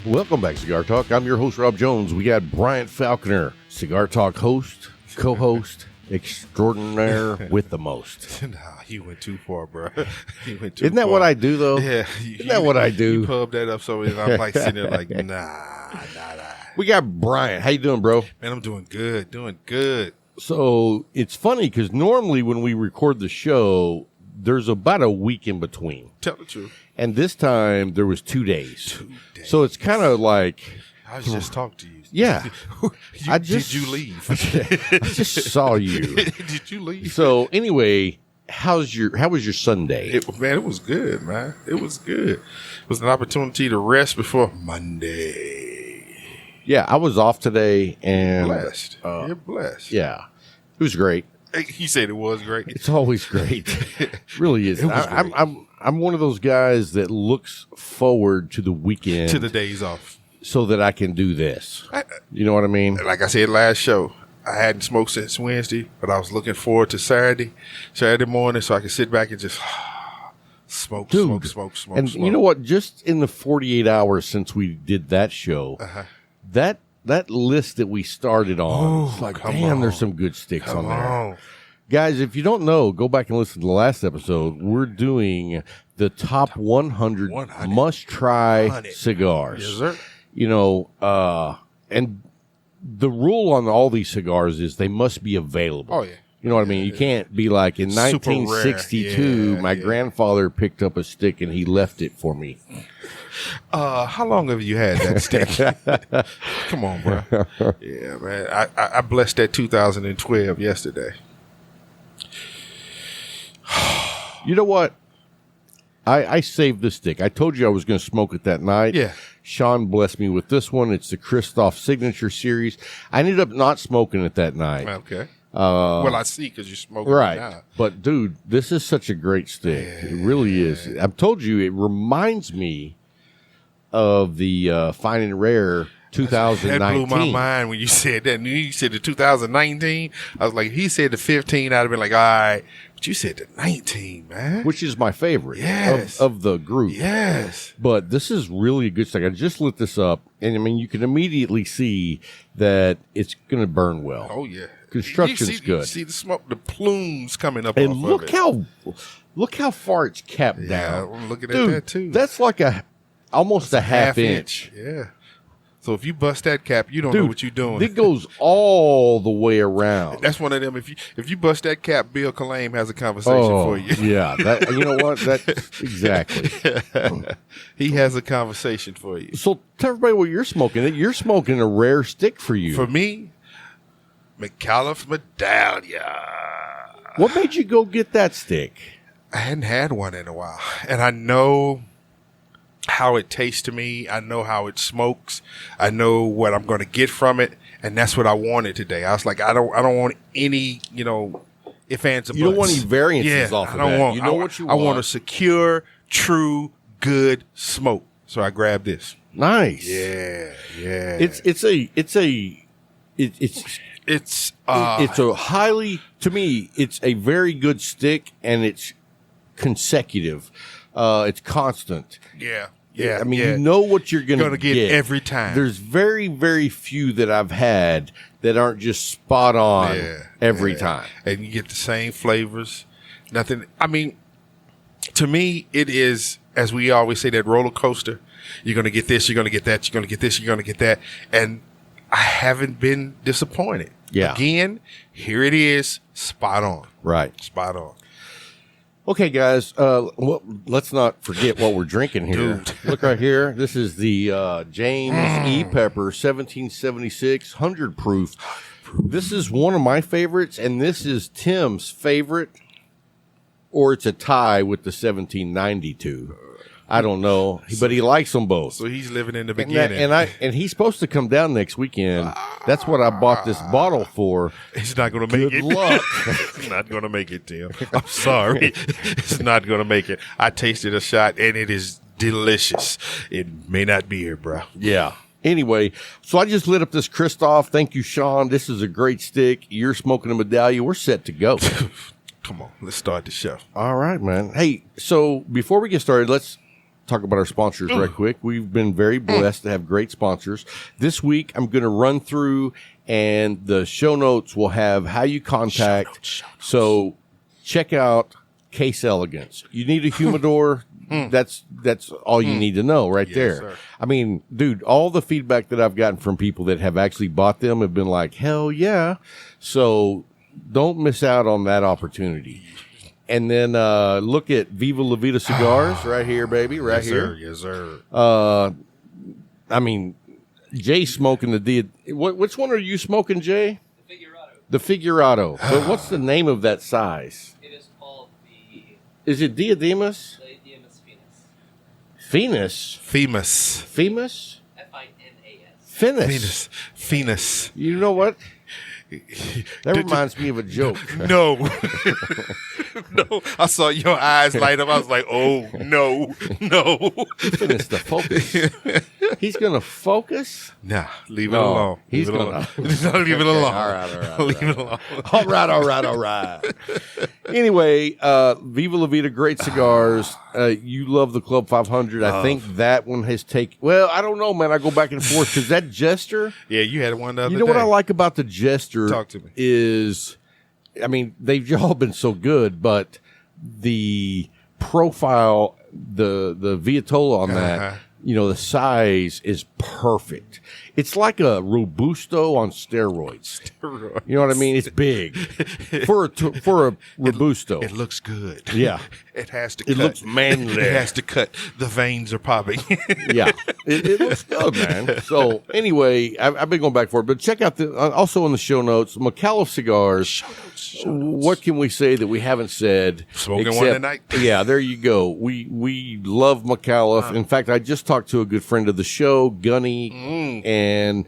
Welcome back, Cigar Talk. I'm your host, Rob Jones. We got Bryant Falconer, Cigar Talk host, co-host, extraordinaire with the most. Nah, you went too far, bro. You went too Isn't that far. what I do, though? Yeah. Isn't that what I do? You pub that up so I'm like sitting there like, nah. We got Bryant. How you doing, bro? Man, I'm doing good. So it's funny because normally when we record the show, there's about a week in between. Tell the truth. And this time there was 2 days. So it's kind of like... I was just talking to you. Yeah. Did you leave? I just saw you. Did you leave? So anyway, how was your Sunday? It was good, man. It was good. It was an opportunity to rest before Monday. Yeah, I was off today and Blessed. You're blessed. Yeah, it was great. He said it was great. It's always great. It really is. It was great. I'm one of those guys that looks forward to the weekend, To the days off. so that I can do this. You know what I mean? Like I said last show, I hadn't smoked since Wednesday, but I was looking forward to Saturday morning, so I could sit back and just smoke. And you know what? Just in the 48 hours since we did that show, that list that we started on, it's like, damn, there's some good sticks on there. Guys, if you don't know, go back and listen to the last episode. We're doing the top 100 must-try cigars. Yes, sir. You know, and the rule on all these cigars is they must be available. Oh, yeah. You know what I mean? You can't be like, in Super rare. 1962, my grandfather picked up a stick and he left it for me. How long have you had that stick? Come on, bro. Yeah, man. I blessed that 2012 yesterday. You know what? I saved this stick. I told you I was going to smoke it that night. Yeah. Sean blessed me with this one. It's the Christoph Signature Series. I ended up not smoking it that night. Okay. Well, I see because you're smoking Right. it now. But, dude, this is such a great stick. It really is. I've told you, it reminds me of the Fine and Rare 2019. That blew my mind when you said that. And you said the 2019. I was like, he said the 15. I'd have been like, all right. But you said the 19, man. Which is my favorite Yes. of the group. Yes. But this is really a good stick. I just lit this up, and I mean, you can immediately see that it's going to burn well. Oh, yeah. Construction's good. You see the smoke, the plumes coming up And off of it. look how far it's capped Yeah, down. I'm looking at Dude, that too. That's like almost a half inch. Yeah. So if you bust that cap, you don't know what you're doing. It goes all the way around. That's one of them. If you bust that cap, Bill Kalame has a conversation for you. Yeah, you know what? That exactly. He has a conversation for you. So tell everybody what you're smoking. You're smoking a rare stick for you. For me, micallef medallion. What made you go get that stick? I hadn't had one in a while, and I know how it tastes to me. I know how it smokes. I know what I'm going to get from it, and that's what I wanted today. I was like, I don't want any, if ands or buts. You don't want any variances off of that. You know what you want. I want a secure, true, good smoke. So I grabbed this. Nice. Yeah. It's a highly, to me, it's a very good stick, and it's consecutive. It's constant. Yeah. I mean, you know what you're going to get every time. There's very, very few that I've had that aren't just spot on every time. And you get the same flavors. Nothing. I mean, to me, it is, as we always say, that roller coaster. You're going to get this, you're going to get that, you're going to get this, you're going to get that. And I haven't been disappointed. Yeah. Again, here it is, spot on. Right. Spot on. Okay, guys, let's not forget what we're drinking here. Dude. Look right here. This is the James E. Pepper 1776 100 proof. This is one of my favorites, and this is Tim's favorite, or it's a tie with the 1792. I don't know, but he likes them both. So he's living in the beginning. And he's supposed to come down next weekend. That's what I bought this bottle for. He's not going to make it. Good luck. He's not going to make it, Tim. I'm sorry. It's not going to make it. I tasted a shot, and it is delicious. It may not be here, bro. Yeah. Anyway, so I just lit up this Christoph. Thank you, Sean. This is a great stick. You're smoking a medallion. We're set to go. Come on. Let's start the show. All right, man. Hey, so before we get started, let's talk about our sponsors right quick. We've been very blessed to have great sponsors. This week, I'm going to run through, and the show notes will have how you contact. Show notes. So check out Case Elegance. You need a humidor. That's all you need to know right there. Sir. I mean, dude, all the feedback that I've gotten from people that have actually bought them have been like, hell yeah. So don't miss out on that opportunity. And then look at Viva La Vida Cigars right here, baby, right here. Yes, sir. I mean, Jay's smoking which one are you smoking, Jay? The Figurado. The Figurado. But what's the name of that size? It is called Is it Diademas? Venus. Venus? Finas. Finas. Venus. You know what? That reminds me of a joke. No. No. I saw your eyes light up. I was like, oh, no. Finish the focus. He's going to focus? Nah, leave it alone. He's going to. Leave it alone. All right. Leave it alone. All right. Anyway, Viva La Vida, great cigars. You love the Club 500. I think that one has taken. Well, I don't know, man. I go back and forth because that Jester. Yeah, you had one the other day. You know what I like about the Jester? Talk to me. Is, I mean, they've all been so good, but the profile, the Viatola on that, you know, the size is perfect. It's like a Robusto on steroids. You know what I mean? It's big for a Robusto. It looks good. Yeah, it has to. It looks manly. It has to cut. The veins are popping. Yeah, it looks good, man. So anyway, I've been going back for it, but check out also in the show notes, micallef Cigars. Show notes. What can we say that we haven't said? Smoking one tonight. Yeah, there you go. We love micallef. In fact, I just talked to a good friend of the show, Gunny, and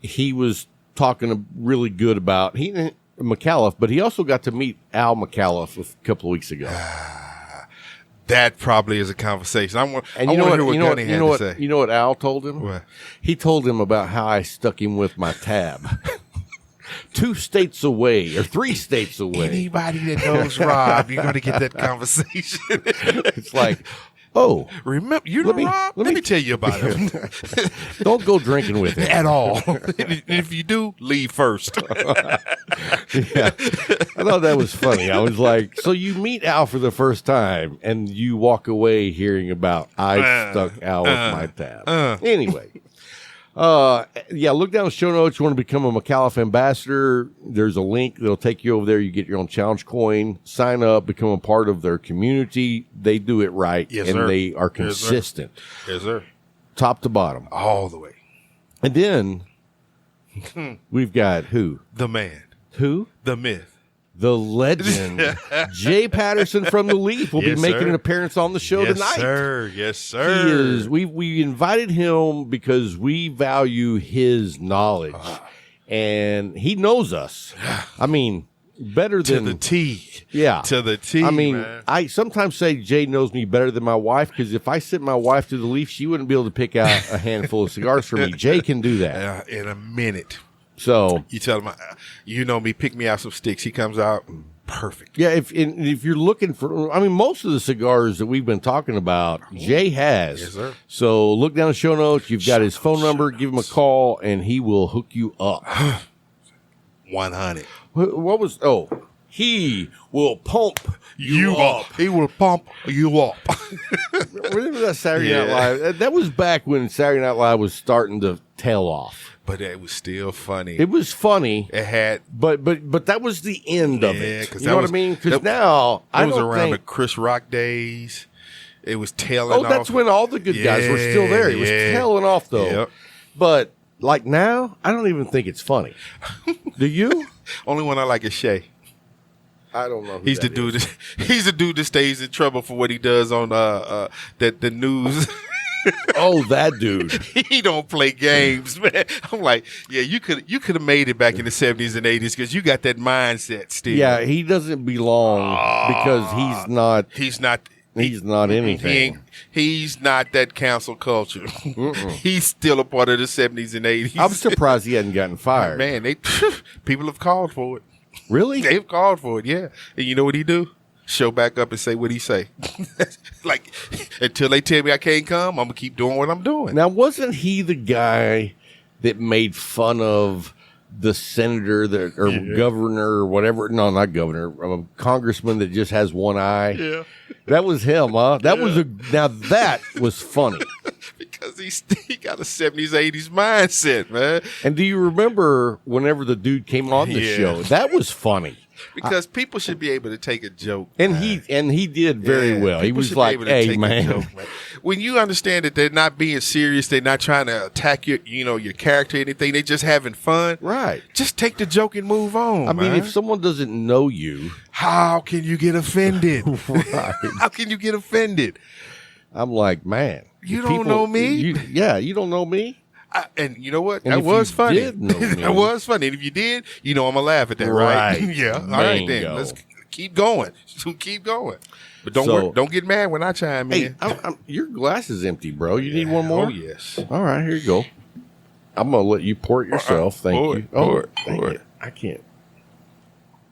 he was talking really good about micallef, but he also got to meet Al micallef a couple of weeks ago. That probably is a conversation. You know what Al told him? What? He told him about how I stuck him with my tab. 2 states away or 3 states away. Anybody that knows Rob, you're going to get that conversation. It's like, oh, remember, you know Rob? Let me tell you about him. Don't go drinking with him at all. If you do, leave first. Yeah, I thought that was funny. I was like, so you meet Al for the first time, and you walk away hearing about I stuck Al with my tab. Anyway. Look down the show notes. You want to become a micallef ambassador. There's a link that'll take you over there. You get your own challenge coin, sign up, become a part of their community. They do it right. Yes, and sir. They are consistent. Yes, sir. Top to bottom. All the way. And then we've got who? The man. Who? The myth. The legend, Jay Patterson from The Leaf will be making an appearance on the show tonight. Yes, sir. He is. We invited him because we value his knowledge, and he knows us. I mean, better than to the T. Yeah, to the T. I mean, man. I sometimes say Jay knows me better than my wife because if I sent my wife to The Leaf, she wouldn't be able to pick out a handful of cigars for me. Jay can do that in a minute. So you tell him, you know me, pick me out some sticks. He comes out perfect. Yeah, if you're looking for, I mean, most of the cigars that we've been talking about, Jay has. Yes, sir. So look down the show notes. You've got his phone number. Give him a call, and he will hook you up. 100. What was? Oh, he will pump you up. He will pump you up. Remember that Saturday Night Live? That was back when Saturday Night Live was starting to tail off. But it was still funny. It was funny. It had, but that was the end of it. You know what I mean? Because it was around the Chris Rock days. It was tailing off. That's when all the good guys were still there. It was tailing off though. Yep. But like now, I don't even think it's funny. Do you? Only one I like is Shay. I don't know. He's the dude. He's the dude that stays in trouble for what he does on the news. Oh, that dude. He don't play games, man. I'm like, yeah, you could have made it back in the 70s and 80s because you got that mindset still. Yeah, he doesn't belong because he's not anything. He's not that cancel culture. He's still a part of the 70s and 80s. I'm surprised he hadn't gotten fired. Man, people have called for it. Really? They've called for it, yeah. And you know what he do? show back up and say what he say. Like, until they tell me I can't come, I'm going to keep doing what I'm doing. Now, wasn't he the guy that made fun of the senator or governor or whatever? No, not governor. A congressman that just has one eye. Yeah. That was him, huh? Now that was funny. Because he got a 70s, 80s mindset, man. And do you remember whenever the dude came on the show? That was funny. Because people should be able to take a joke. And he did very well. He was like, hey, man. Joke, man. When you understand that they're not being serious, they're not trying to attack your character or anything, they're just having fun. Right. Just take the joke and move on, I mean, if someone doesn't know you. How can you get offended? Right. How can you get offended? I'm like, man. You don't know me? You don't know me? And you know what? And that was funny. That was funny. And if you did, I'm going to laugh at that, right? Yeah. All right, then. Let's keep going. Keep going. But don't get mad when I chime in. Your glass is empty, bro. You need one more? Oh, yes. All right, here you go. I'm going to let you pour it yourself. Thank you. Pour it. I can't.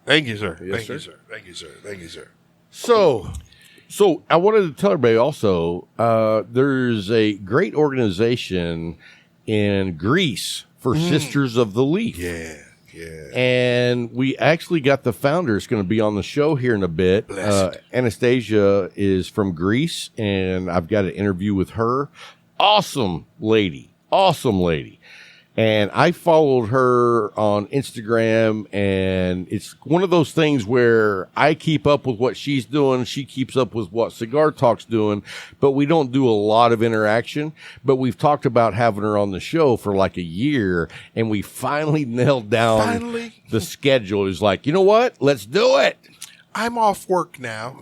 Thank you, sir. Yes, Thank sir. you, sir. Thank you, sir. Thank you, sir. So I wanted to tell everybody also, there's a great organization in Greece for Sisters of the Leaf. Yeah. And we actually got the founder is going to be on the show here in a bit. Anastasia is from Greece, and I've got an interview with her. Awesome lady. And I followed her on Instagram, and it's one of those things where I keep up with what she's doing. She keeps up with what Cigar Talk's doing, but we don't do a lot of interaction. But we've talked about having her on the show for like a year, and we finally nailed down the schedule. It's like, you know what? Let's do it. I'm off work now.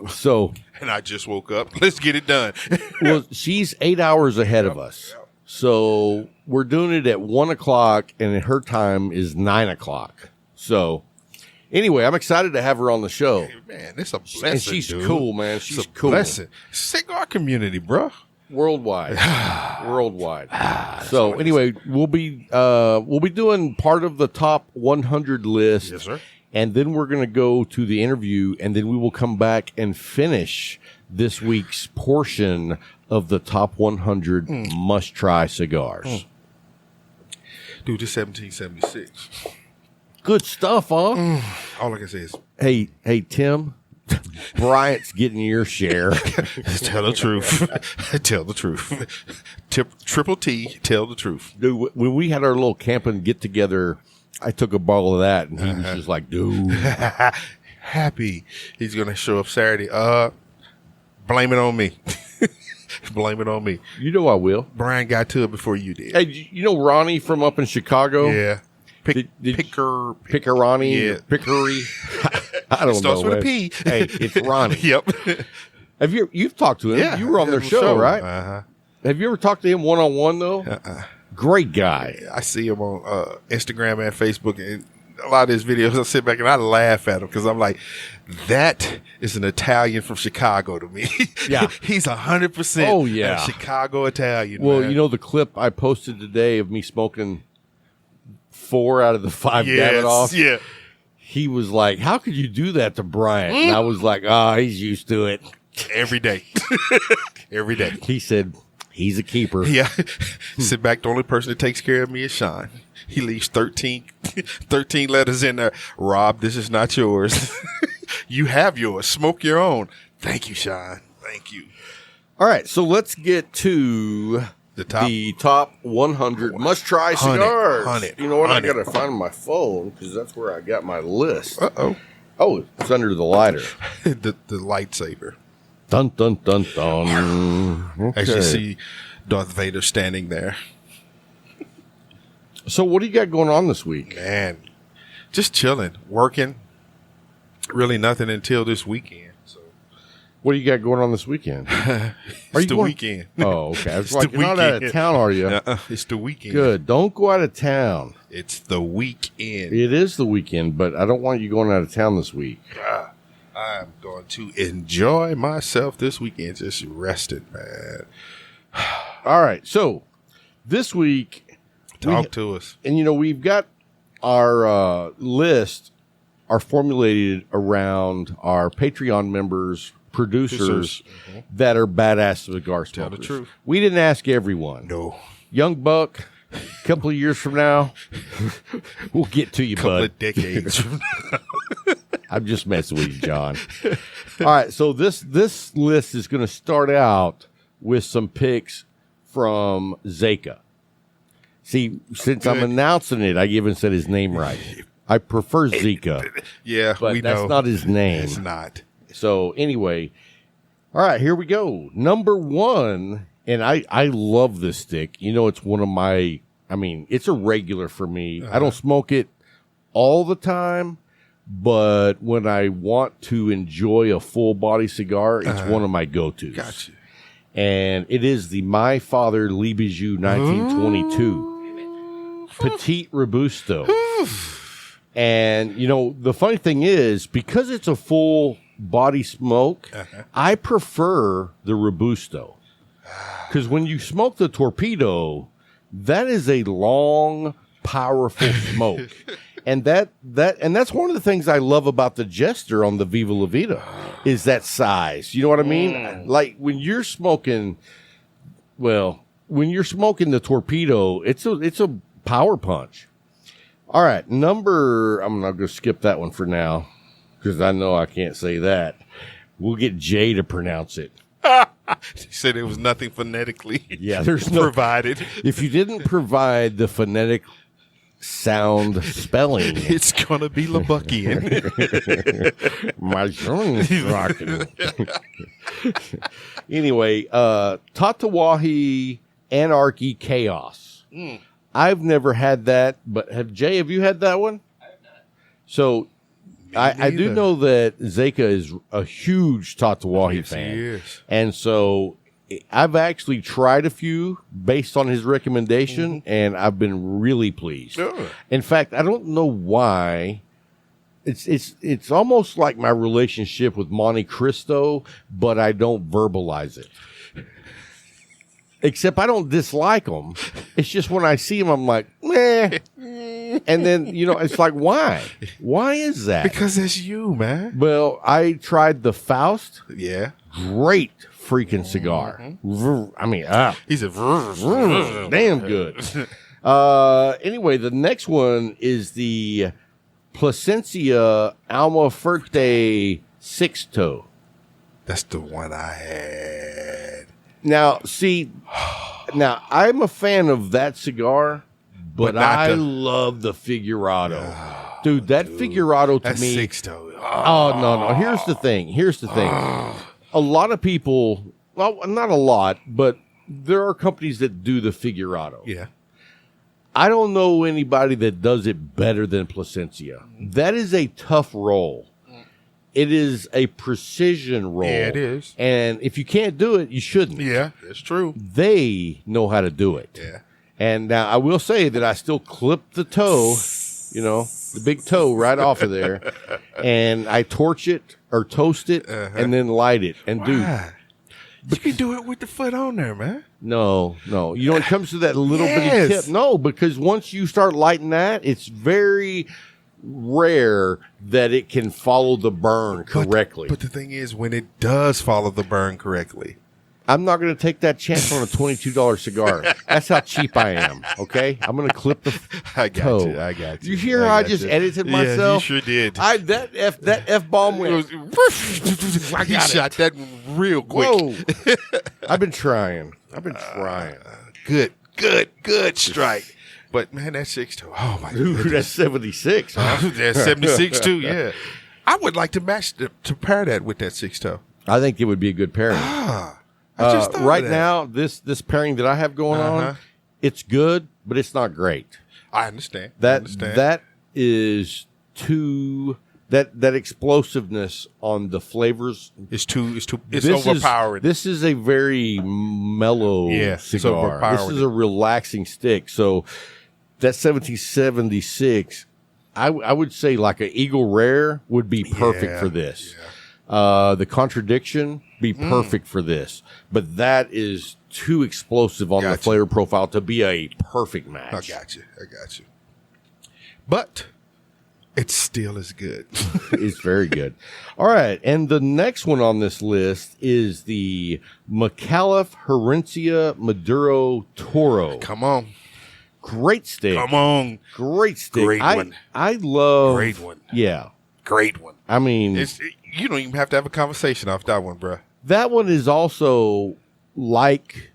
And I just woke up. Let's get it done. Well, she's 8 hours ahead of us. So we're doing it at 1 o'clock, and her time is 9 o'clock. So anyway, I'm excited to have her on the show. Hey, man, it's a blessing. And she's cool, man. She's cool. Blessing. Cigar community, bro. Worldwide. So anyway, we'll be doing part of the top 100 list. Yes, sir. And then we're going to go to the interview, and then we will come back and finish this week's portion of the top 100 must-try cigars. Dude, this 1776. Good stuff, huh? All I can say is, hey, Tim, Bryant's getting your share. tell the truth. Tell the truth. Triple T, tell the truth. Dude, when we had our little camping get-together, I took a bottle of that, and he was just like, dude. Happy. He's going to show up Saturday. Blame it on me. Blame it on me. You know I will. Brian got to it before you did. Hey, you know Ronnie from up in Chicago? Yeah. Picker Ronnie? Yeah. Pickery? I don't know. It starts with a P. Hey, it's Ronnie. Yep. You've talked to him? Yeah. You were on their show, right? Uh-huh. Have you ever talked to him one-on-one, though? Great guy. I see him on Instagram and Facebook, and a lot of his videos, I sit back and I laugh at him because I'm like, that is an Italian from Chicago to me. Yeah. He's 100% a Chicago Italian. Well, man. you know the clip I posted today of me smoking 4 out of the 5 Davidoffs? Yeah. He was like, how could you do that to Bryant? And I was like, he's used to it. Every day. Every day. He said, he's a keeper. Yeah. Sit back. The only person that takes care of me is Sean. He leaves 13 letters in there. Rob, this is not yours. You have yours. Smoke your own. Thank you, Sean. Thank you. All right. So let's get to the top 100 must-try cigars. 100. You know what? I got to find my phone because that's where I got my list. Uh-oh. Oh, it's under the lighter. the lightsaber. Dun, dun, dun, dun. Okay. As you see Darth Vader standing there. So what do you got going on this week? Man, just chilling, working. Really nothing until this weekend. So, what do you got going on this weekend? It's the weekend. Oh, okay. I was like, you're not out of town, are you? It's the weekend. Good. Don't go out of town. It's the weekend. It is the weekend, but I don't want you going out of town this week. I'm going to enjoy myself this weekend. Just rested, man. All right. So this week, talk to us. And, you know, we've got our list are formulated around our Patreon members, producers that are badass cigar smokers. Tell the truth. We didn't ask everyone. No. Young Buck, a couple of years from now, we'll get to you, Couple bud. of decades from now. I'm just messing with you, John. All right, so this list is going to start out with some picks from Zeka. See, since I'm announcing it, I even said his name right. I prefer Zeka. Yeah, but we that's know. not his name. It's not. So anyway, all right, here we go. Number 1, and I love this stick. You know, it's one of my, it's a regular for me. I don't smoke it all the time, but when I want to enjoy a full body cigar, it's one of my go-tos. Gotcha. And it is the My Father Liebiju 1922 Petite Robusto. And, you know, the funny thing is, because it's a full body smoke, I prefer the Robusto. Because when you smoke the Torpedo, that is a long, powerful smoke. And that's one of the things I love about the Jester on the Viva La Vida is that size. You know what I mean? Like when you're smoking, the Torpedo, it's a power punch. All right, I'm not going to skip that one for now because I know I can't say that. We'll get Jay to pronounce it. He said it was nothing phonetically. Yeah, there's no provided. If you didn't provide the phonetic sound spelling, it's gonna be Labuckian. My son is rocking. Anyway, Tatawahi Anarchy Chaos. I've never had that, but have you had that one? I have not. So I do know that Zeka is a huge Tatawahi fan. He is. And so I've actually tried a few based on his recommendation, and I've been really pleased. Sure. In fact, I don't know why. It's almost like my relationship with Monte Cristo, but I don't verbalize it. Except I don't dislike them. It's just when I see them, I'm like, meh. And then, it's like, why? Why is that? Because it's you, man. Well, I tried the Faust. Yeah. Great freaking cigar. He's a Damn good. Anyway, the next one is the Plasencia Almafuerte Six-Toe. That's the one I had. Now, I'm a fan of that cigar, but I love the Figurado. Dude, that Figurado to me. Six-toe. Oh, no. Here's the thing. A lot of people, well, not a lot, but there are companies that do the Figurado. Yeah. I don't know anybody that does it better than Plasencia. That is a tough roll. It is a precision roll. Yeah, it is. And if you can't do it, you shouldn't. Yeah, that's true. They know how to do it. Yeah. And now I will say that I still clip the toe, the big toe right off of there, and I torch it or toast it and then light it. And Why? You can do it with the foot on there, man. No. It comes to that little bitty tip. No, because once you start lighting that, it's very rare that it can follow the burn correctly. But the thing is, when it does follow the burn correctly, I'm not going to take that chance on a $22 cigar. That's how cheap I am. Okay, I'm going to clip the toe. I got you. You hear how I just edited myself? Yeah, you sure did. That F bomb went. He shot that real quick. Whoa! I've been trying. Good strike. But man, that 6-2. Oh my Dude, that's 76. Huh? That's 76 too. Yeah, I would like to pair that with that 6-2. I think it would be a good pairing. I just thought right of that. now, this pairing that I have going on, it's good, but it's not great. I understand. That is too that explosiveness on the flavors. It's overpowering. This is a very mellow cigar. This is a relaxing stick. So that 1776, I would say like an Eagle Rare would be perfect for this. Yeah. The Contradiction be perfect for this, but that is too explosive on the flavor profile to be a perfect match. I got you. But It still is good. It's very good. All right. And the next one on this list is the micallef Herencia Maduro Toro. Come on. Great stick. Come on. Great stick. Great one. I love. Great one. Yeah. Great one. I mean, you don't even have to have a conversation off that one, bro. That one is also like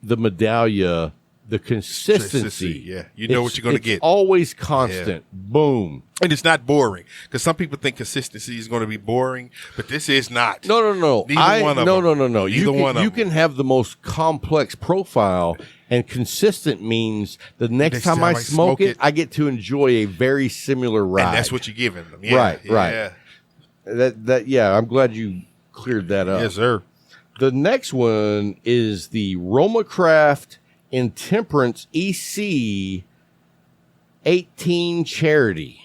the Medallia, the consistency. Yeah. You know what you're going to get. It's always constant. Yeah. Boom. And it's not boring, because some people think consistency is going to be boring, but this is not. No. Neither one of them. No. You can have the most complex profile, and consistent means the next time I smoke it, I get to enjoy a very similar ride. And that's what you're giving them. Yeah, right. Yeah. I'm glad you cleared that up. Yes, sir. The next one is the Romacraft Intemperance EC 18 Charity.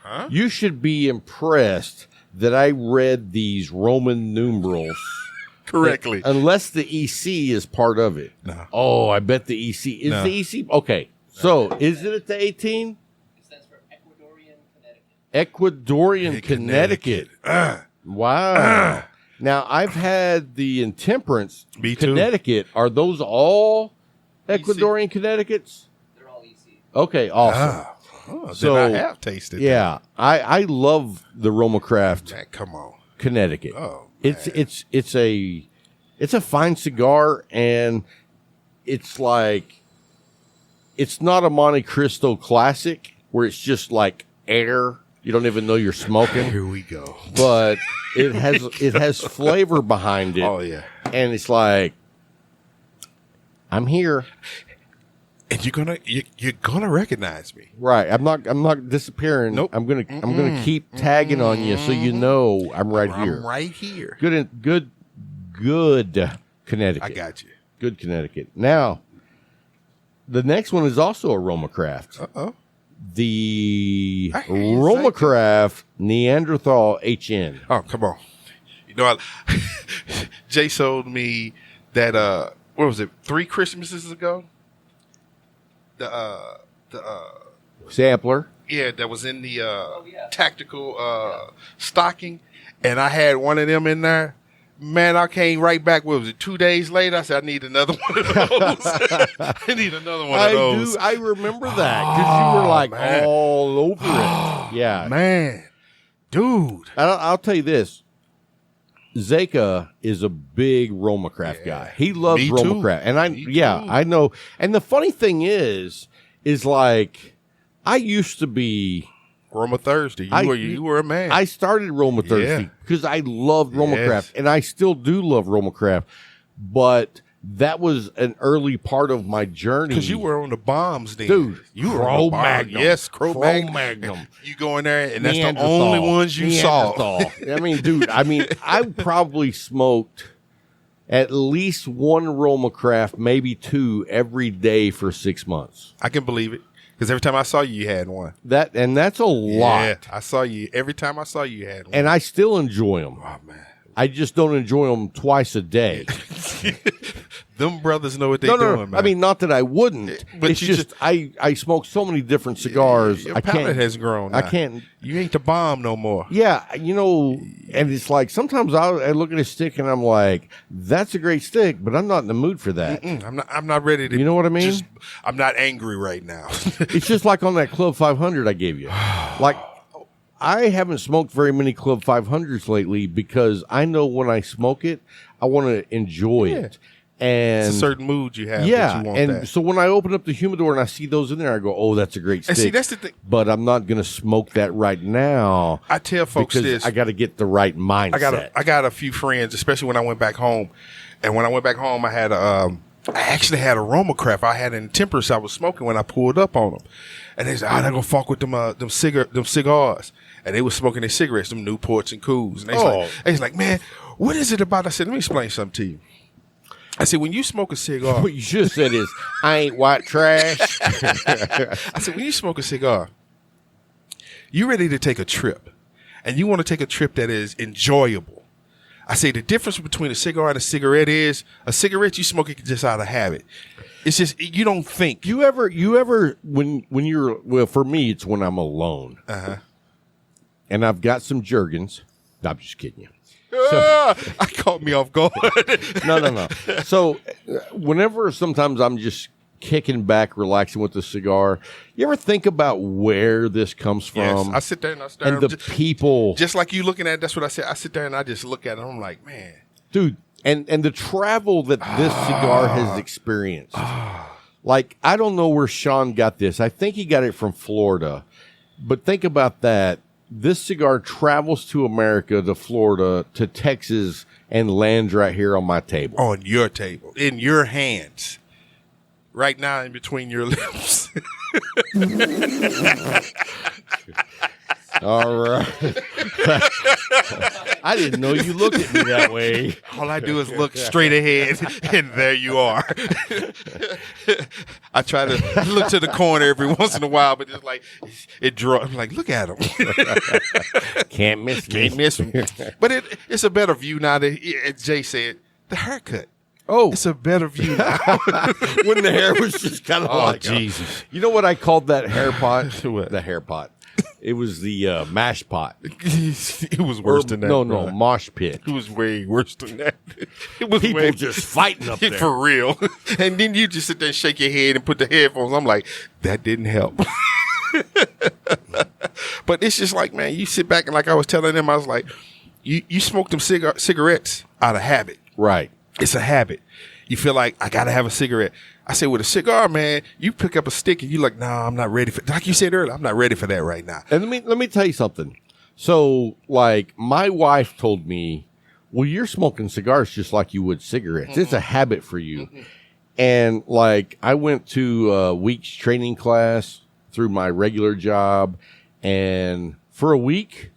Huh? You should be impressed that I read these Roman numerals correctly. Unless the EC is part of it. No. Oh, I bet the EC. Is the EC? Okay. So, is it at the 18? It stands for Ecuadorian, Connecticut. Ecuadorian, Connecticut. Wow. Now, I've had the Intemperance, Me too. Connecticut. Are those all Ecuadorian EC? Connecticut's? They're all EC. Okay, awesome. So I have tasted. Yeah, I love the Romacraft. Man, come on, Connecticut. Oh, man. It's a fine cigar, and it's like it's not a Monte Cristo classic where it's just like air. You don't even know you're smoking. Here we go. But it has flavor behind it. Oh yeah, and it's like I'm here. And you're gonna recognize me, right? I'm not disappearing. Nope. I'm gonna keep tagging on you so you know I'm right here. I'm right here. Good Connecticut. I got you. Good Connecticut. Now, the next one is also a Romacraft. The Romacraft Neanderthal HN. Oh, come on. You know, Jay sold me that. What was it? 3 Christmases ago. The sampler. Yeah, that was in the tactical stocking, and I had one of them in there. Man, I came right back. What was it? 2 days later, I said, I need another one of those. I need another one of those. I remember that because you were like all over it. Yeah, man, dude. I'll tell you this. Zeka is a big Romacraft guy. He loves Romacraft. And I know. And the funny thing is like, I used to be Roma Thursday. You were a man. I started Roma Thursday because I loved Romacraft, and I still do love Romacraft. But that was an early part of my journey. Because you were on the bombs then. Dude, you were on the Magnum. Yes, Crow Magnum. You go in there, and that's the only ones you saw. I mean, dude, I probably smoked at least one Romacraft, maybe 2 every day for 6 months. I can believe it. Because every time I saw you had one. That's a lot. Yeah, I saw you. Every time I saw you had one. And I still enjoy them. Oh, man. I just don't enjoy them twice a day. Them brothers know what they're doing, man. I mean, not that I wouldn't. But it's just I smoke so many different cigars. Your palate has grown. I can't. You ain't the bomb no more. Yeah, and it's like sometimes I look at a stick and I'm like, that's a great stick, but I'm not in the mood for that. I'm not ready to. You know what I mean? I'm not angry right now. It's just like on that Club 500 I gave you. Like, I haven't smoked very many Club 500s lately because I know when I smoke it, I want to enjoy it. And it's a certain mood you have. Yeah, that you want and that. so when I open up the humidor and I see those in there, I go, "Oh, that's a great stick." And see, that's the thing. But I'm not going to smoke that right now. I tell folks because this: I got to get the right mindset. I got a few friends, especially when I went back home. And when I went back home, I had I actually had a Romacraft. I had an Intemperance I was smoking when I pulled up on them, and they said, "I'm not gonna fuck with them cigars." And they was smoking their cigarettes, them Newports and Cools. And they was like, "Man, what is it about?" I said, "Let me explain something to you." I said, when you smoke a cigar. What you should have said is, I ain't white trash. I said, when you smoke a cigar, you're ready to take a trip. And you want to take a trip that is enjoyable. I say the difference between a cigar and a cigarette is a cigarette you smoke it just out of habit. It's just you don't think. You ever when you're well, for me it's when I'm alone. And I've got some Jergens. No, I'm just kidding you. I caught me off guard. No. So sometimes I'm just kicking back, relaxing with the cigar. You ever think about where this comes from? Yes, I sit there and I stare. And the people. Just like you looking at it, that's what I said. I sit there and I just look at it. I'm like, man. Dude, and the travel that this cigar has experienced. Like, I don't know where Sean got this. I think he got it from Florida. But think about that. This cigar travels to America, to Florida, to Texas, and lands right here on my table. On your table. In your hands. Right now in between your lips. All right. I didn't know you looked at me that way. All I do is look straight ahead, and there you are. I try to look to the corner every once in a while, but it's like it draws. I'm like, look at him. Can't miss him. But it's a better view now that, as Jay said, the haircut. Oh, it's a better view now. When the hair was just kind of like, Jesus. You know what I called that hair pot? What? The hair pot. It was the mash pot. It was worse than that. No, mosh pit. It was way worse than that. It was people just fighting up there. For real. And then you just sit there and shake your head and put the headphones. I'm like, that didn't help. But it's just like, man, you sit back and like I was telling them, I was like, you smoke them cigarettes out of habit. Right. It's a habit. You feel like, I got to have a cigarette. I say, with a cigar, man, you pick up a stick and you're like, nah, I'm not ready for, like you said earlier, I'm not ready for that right now. And let me tell you something. So, like, my wife told me, well, you're smoking cigars just like you would cigarettes. Mm-hmm. It's a habit for you. Mm-hmm. And, like, I went to a week's training class through my regular job. And for a week,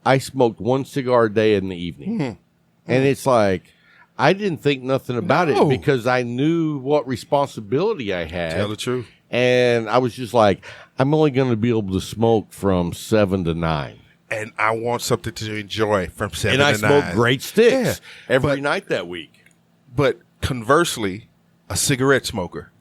I smoked one cigar a day in the evening. Mm-hmm. And it's like, I didn't think nothing about it because I knew what responsibility I had. Tell the truth. And I was just like, I'm only going to be able to smoke from 7 to 9. And I want something to enjoy from 7 to 9. And I smoked great sticks every night that week. But conversely, a cigarette smoker,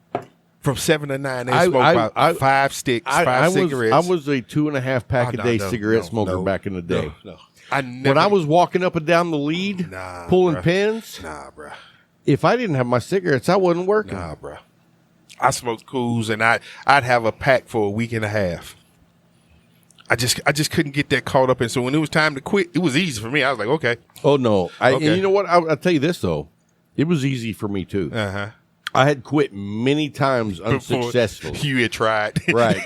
from 7 to 9, they smoke about 5 sticks, 5 cigarettes. I was a 2.5 pack a day cigarette smoker back in the day. No. When I was walking up and down the lead, pulling pins, bruh. If I didn't have my cigarettes, I wasn't working. Nah, bruh. I smoked cools, and I'd have a pack for a week and a half. I just couldn't get that caught up in. So when it was time to quit, it was easy for me. I was like, okay. Oh no! And you know what? I'll tell you this though, it was easy for me too. I had quit many times unsuccessfully. You had tried. Right.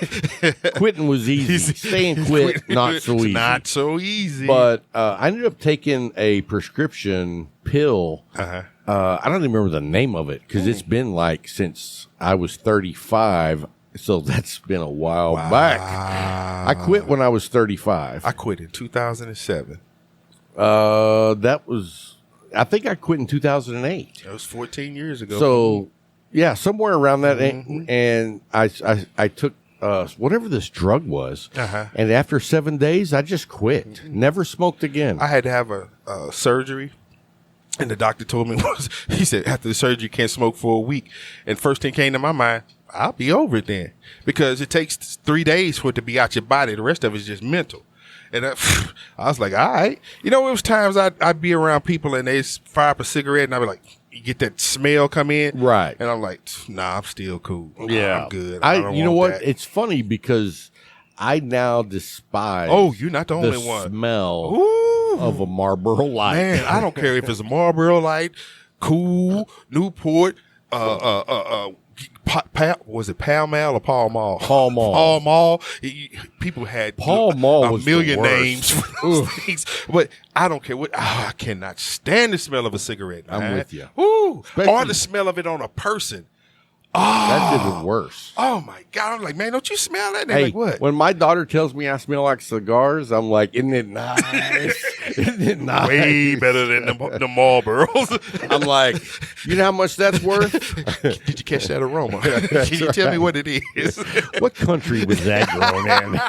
Quitting was easy. Staying quit, not so easy. Not so easy. But I ended up taking a prescription pill. I don't even remember the name of it because it's been like since I was 35. So that's been a while back. I quit when I was 35. I quit in 2007. I think I quit in 2008. That was 14 years ago. So, yeah, somewhere around that. And I took whatever this drug was. And after 7 days, I just quit. Never smoked again. I had to have a surgery. And the doctor told me, he said, after the surgery, you can't smoke for a week. And first thing came to my mind, I'll be over it then. Because it takes 3 days for it to be out your body. The rest of it is just mental. And I was like, all right. You know, it was times I'd be around people and they'd fire up a cigarette and I'd be like, you get that smell come in. Right. And I'm like, nah, I'm still cool. Yeah. I'm good. You know what? It's funny because I now despise you're not the only one. Smell of a Marlboro Light. Man, I don't care if it's a Marlboro Light, Cool, Newport, was it Pall Mall or Pall Mall? Pall Mall. Pall Mall. People had Pall Mall was a million the worst. names for those things. But I don't care what. I cannot stand the smell of a cigarette. Man. I'm with you. Or the smell of it on a person. That's even worse. Oh my God. I'm like, man, don't you smell that? Hey, like, what? When my daughter tells me I smell like cigars, I'm like, isn't it nice? Isn't it nice? Way better than the Marlboros. I'm like, you know how much that's worth? Did you catch that aroma? Can you tell me what it is? What country was that grown in?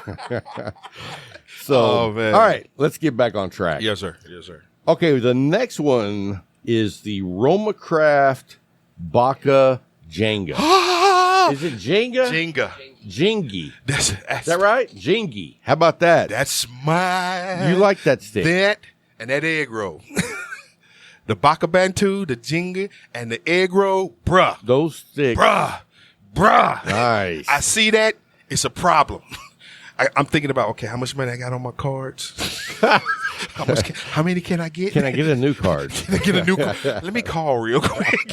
So, oh, man. All right, let's get back on track. Yes, sir. Yes, sir. Okay, the next one is the Roma Craft Baca Jenga. Is it Jenga? Jenga. Jingy. That's Is that right? Jingy. How about that? That's my. You like that stick? That and that egg roll. The Baca Bantu, the Jenga, and the egg roll, bruh. Those sticks. Bruh. Nice. I see that. It's a problem. I'm thinking about, okay, how much money I got on my cards? How many can I get? Can I get a new card? Can I get a new card? Let me call real quick.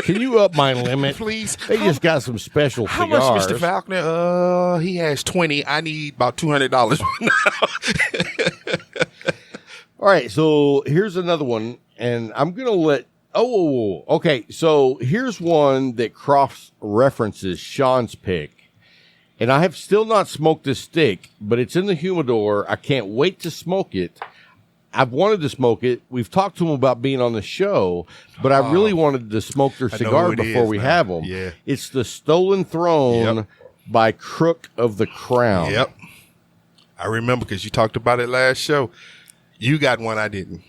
Can you up my limit? Please. They just got some special How cigars. much, Mr. Falconer? He has 20. I need about $200 now. All right, so here's another one, and I'm going to let... okay, so here's one that cross-references Sean's pick. And I have still not smoked this stick, but it's in the humidor. I can't wait to smoke it. I've wanted to smoke it. We've talked to him about being on the show, but I really wanted to smoke their cigar before we have them. Yeah. It's the Stolen Throne by Crook of the Crown. Yep. I remember because you talked about it last show. You got one I didn't.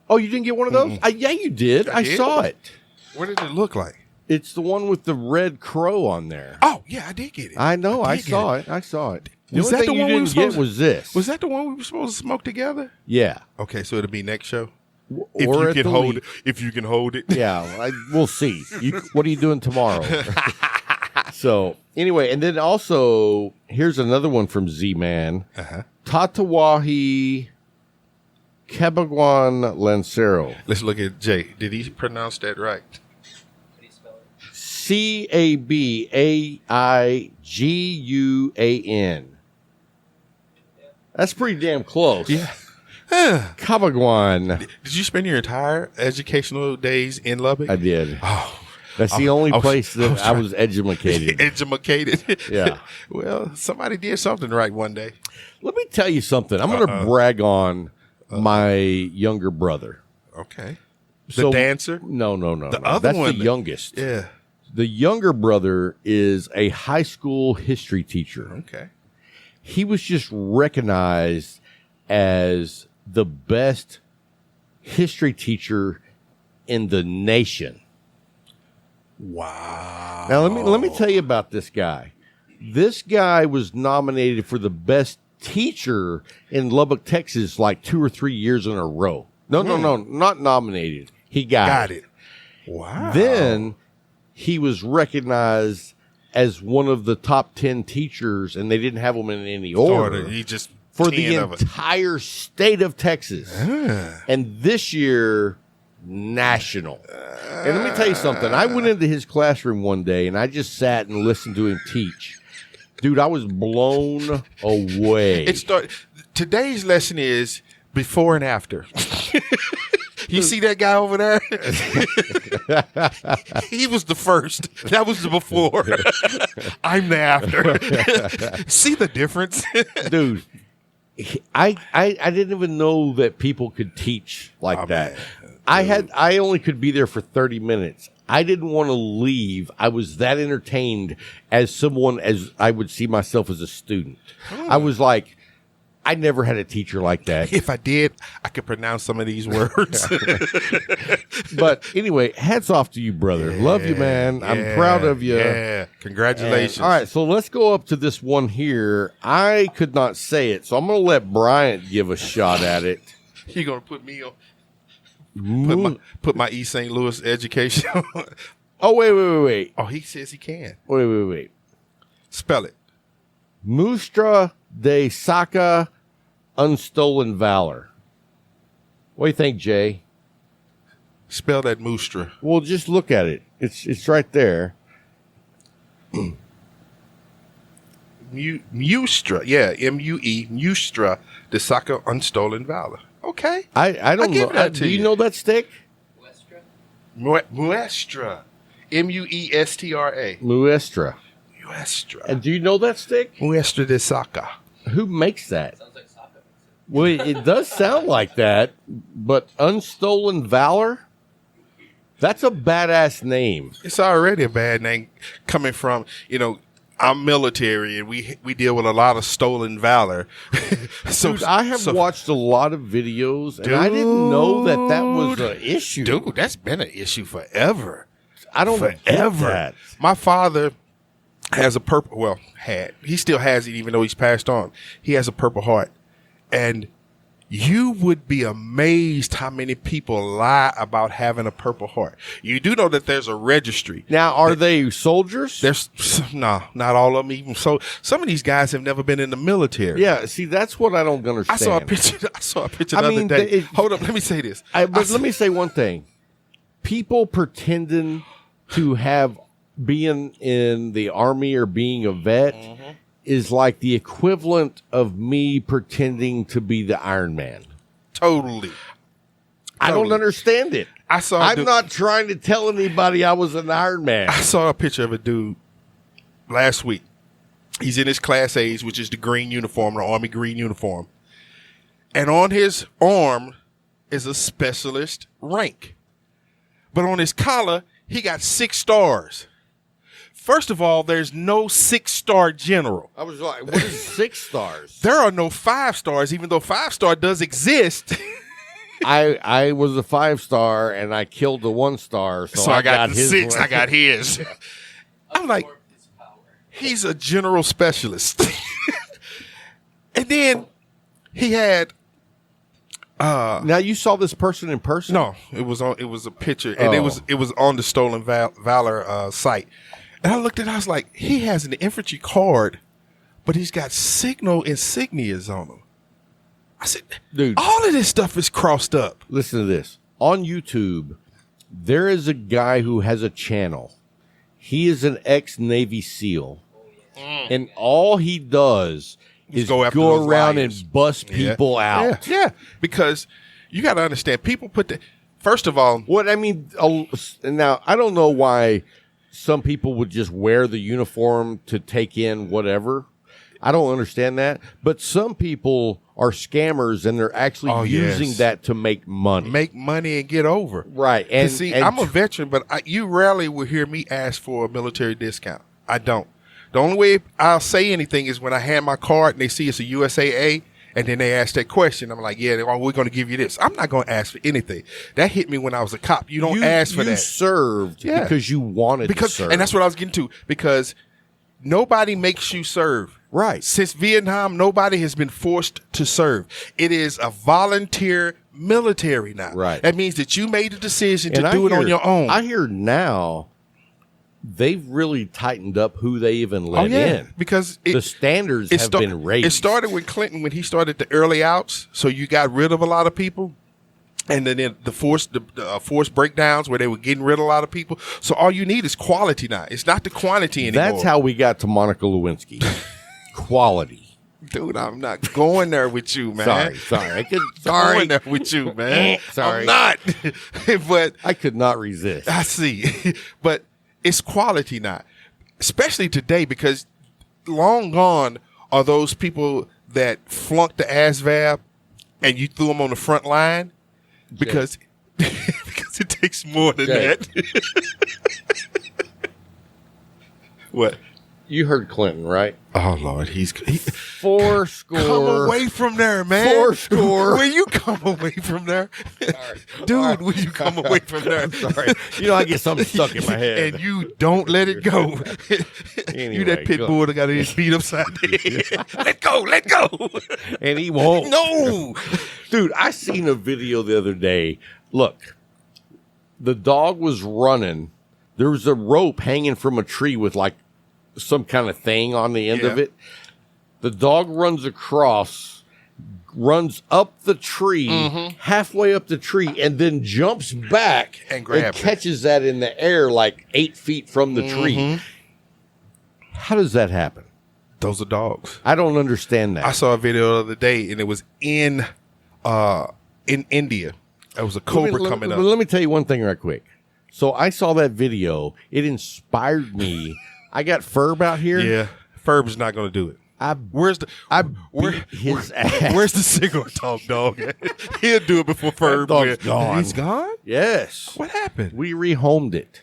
Oh, you didn't get one of those? Yeah, you did. I saw it. What did it look like? It's the one with the red crow on there. Oh, yeah, I did get it. I know. I saw it. The Was only that thing the you one we didn't were get supposed was this. Was that the one we were supposed to smoke together? Yeah. Okay, so it'll be next show. If you can hold it. If you can hold it. Yeah, we'll see. What are you doing tomorrow? So, anyway, and then also, here's another one from Z-Man. Tatawahi Cabagwan Lancero. Let's look at Jay. Did he pronounce that right? Cabaigun. That's pretty damn close. Yeah. Cabagwan. Did you spend your entire educational days in Lubbock? I did. Oh, that's the only place that I was educated. Educated. Yeah. Well, somebody did something right one day. Let me tell you something. I'm going to brag on my younger brother. Okay. The dancer? No. The other That's one. the youngest. Yeah. The younger brother is a high school history teacher. Okay. He was just recognized as the best history teacher in the nation. Wow. Now let me tell you about this guy. This guy was nominated for the best teacher in Lubbock, Texas, like 2 or 3 years in a row. No, not nominated. He got it. Wow. Then he was recognized as one of the top 10 teachers, and they didn't have him in any order. He just for the entire state of Texas. And this year, national. And let me tell you something. I went into his classroom one day, and I just sat and listened to him teach. Dude, I was blown away. Today's lesson is before and after. You see that guy over there? He was the first. That was the before. I'm the after. See the difference? Dude, I didn't even know that people could teach like that. I only could be there for 30 minutes. I didn't want to leave. I was that entertained as someone as I would see myself as a student. I was like, I never had a teacher like that. If I did, I could pronounce some of these words. But anyway, hats off to you, brother. Love you, man. I'm proud of you. Yeah. Congratulations. All right, so let's go up to this one here. I could not say it, so I'm going to let Bryant give a shot at it. You're going to put me on. Put my East St. Louis education on. Oh, wait. Oh, he says he can. Wait. Spell it. Mustra de Saca Unstolen Valor. What do you think, Jay? Spell that Mustra. Well, just look at it. It's right there. Mustra. Yeah, M-U-E. Mustra de Saca Unstolen Valor. Okay. I don't know. Do you know that stick? Muestra. M-U-E-S-T-R-A. Muestra. Muestra. And do you know that stick? Muestra de Saca. Who makes that? Sounds like Saca. Well, it does sound like that, but Unstolen Valor? That's a badass name. It's already a bad name coming from, I'm military, and we deal with a lot of stolen valor. So, dude, I have watched a lot of videos, and I didn't know that was an issue. Dude, that's been an issue forever. I don't get that. My father has a purple. Well, he still has it, even though he's passed on. He has a Purple Heart, and you would be amazed how many people lie about having a Purple Heart. You do know that there's a registry. Now, are they soldiers? No, not all of them. Even so, some of these guys have never been in the military. Yeah, see, that's what I don't understand. I saw a picture the other day. Hold up, let me say this. Let me say one thing. People pretending to being in the Army or being a vet is like the equivalent of me pretending to be the Iron Man. Totally. I don't understand it. I'm not trying to tell anybody I was an Iron Man. I saw a picture of a dude last week. He's in his Class A's, which is the green uniform, the Army green uniform. And on his arm is a specialist rank. But on his collar, he got 6 stars. First of all, there's no 6-star general. I was like, what is 6 stars? There are no 5 stars, even though 5-star does exist. I was a 5-star, and I killed the 1-star, so I got his 6. one. I got his. I'm like, he's a general specialist. And then he had. Now you saw this person in person? No, it was a picture, and it was on the Stolen Valor site. And I looked at it, I was like, he has an infantry card, but he's got signal insignias on him. I said, dude, all of this stuff is crossed up. Listen to this. On YouTube, there is a guy who has a channel. He is an ex-Navy SEAL. And all he does is go around and bust people out. Yeah, because you got to understand, people first of all. What I mean, now, I don't know why some people would just wear the uniform to take in whatever. I don't understand that. But some people are scammers, and they're actually using that to make money. Make money and get over. Right. And see, I'm a veteran, but you rarely will hear me ask for a military discount. I don't. The only way I'll say anything is when I hand my card and they see it's a USAA, and then they ask that question. I'm like, we're going to give you this. I'm not going to ask for anything. That hit me when I was a cop. You don't ask for that. You served because you wanted to serve. And that's what I was getting to. Because nobody makes you serve. Right. Since Vietnam, nobody has been forced to serve. It is a volunteer military now. Right. That means that you made the decision to do it on your own. I hear now they've really tightened up who they even let in. Because the standards have been raised. It started with Clinton when he started the early outs, so you got rid of a lot of people. And then the forced breakdowns where they were getting rid of a lot of people. So all you need is quality now. It's not the quantity anymore. That's how we got to Monica Lewinsky. Quality. Dude, I'm not going there with you, man. Sorry. I could going there with you, man. Sorry. I'm not. But I could not resist. I see. But it's quality now, especially today, because long gone are those people that flunked the ASVAB and you threw them on the front line because it takes more than that. What? You heard Clinton, right? Oh, Lord. He's 4 score. Come away from there, man. 4 score. Will you come away from there? Sorry. Dude, will you come away from there? I'm sorry. I get something stuck in my head. And you don't let it go. Anyway, you that pit bull that got his beat upside the head. Let go. And he won't. No. Dude, I seen a video the other day. Look, the dog was running. There was a rope hanging from a tree with like some kind of thing on the end of it. The dog runs across, runs up the tree, halfway up the tree, and then jumps back and catches that in the air like 8 feet from the tree. How does that happen? Those are dogs. I don't understand that. I saw a video the other day, and it was in India. There was a cobra coming up. Let me tell you one thing right quick. So I saw that video. It inspired me. I got Ferb out here. Yeah, Ferb's not going to do it. Where's the cigar talk dog? He'll do it before Ferb. Dog's gone. He's gone? Yes. What happened? We rehomed it.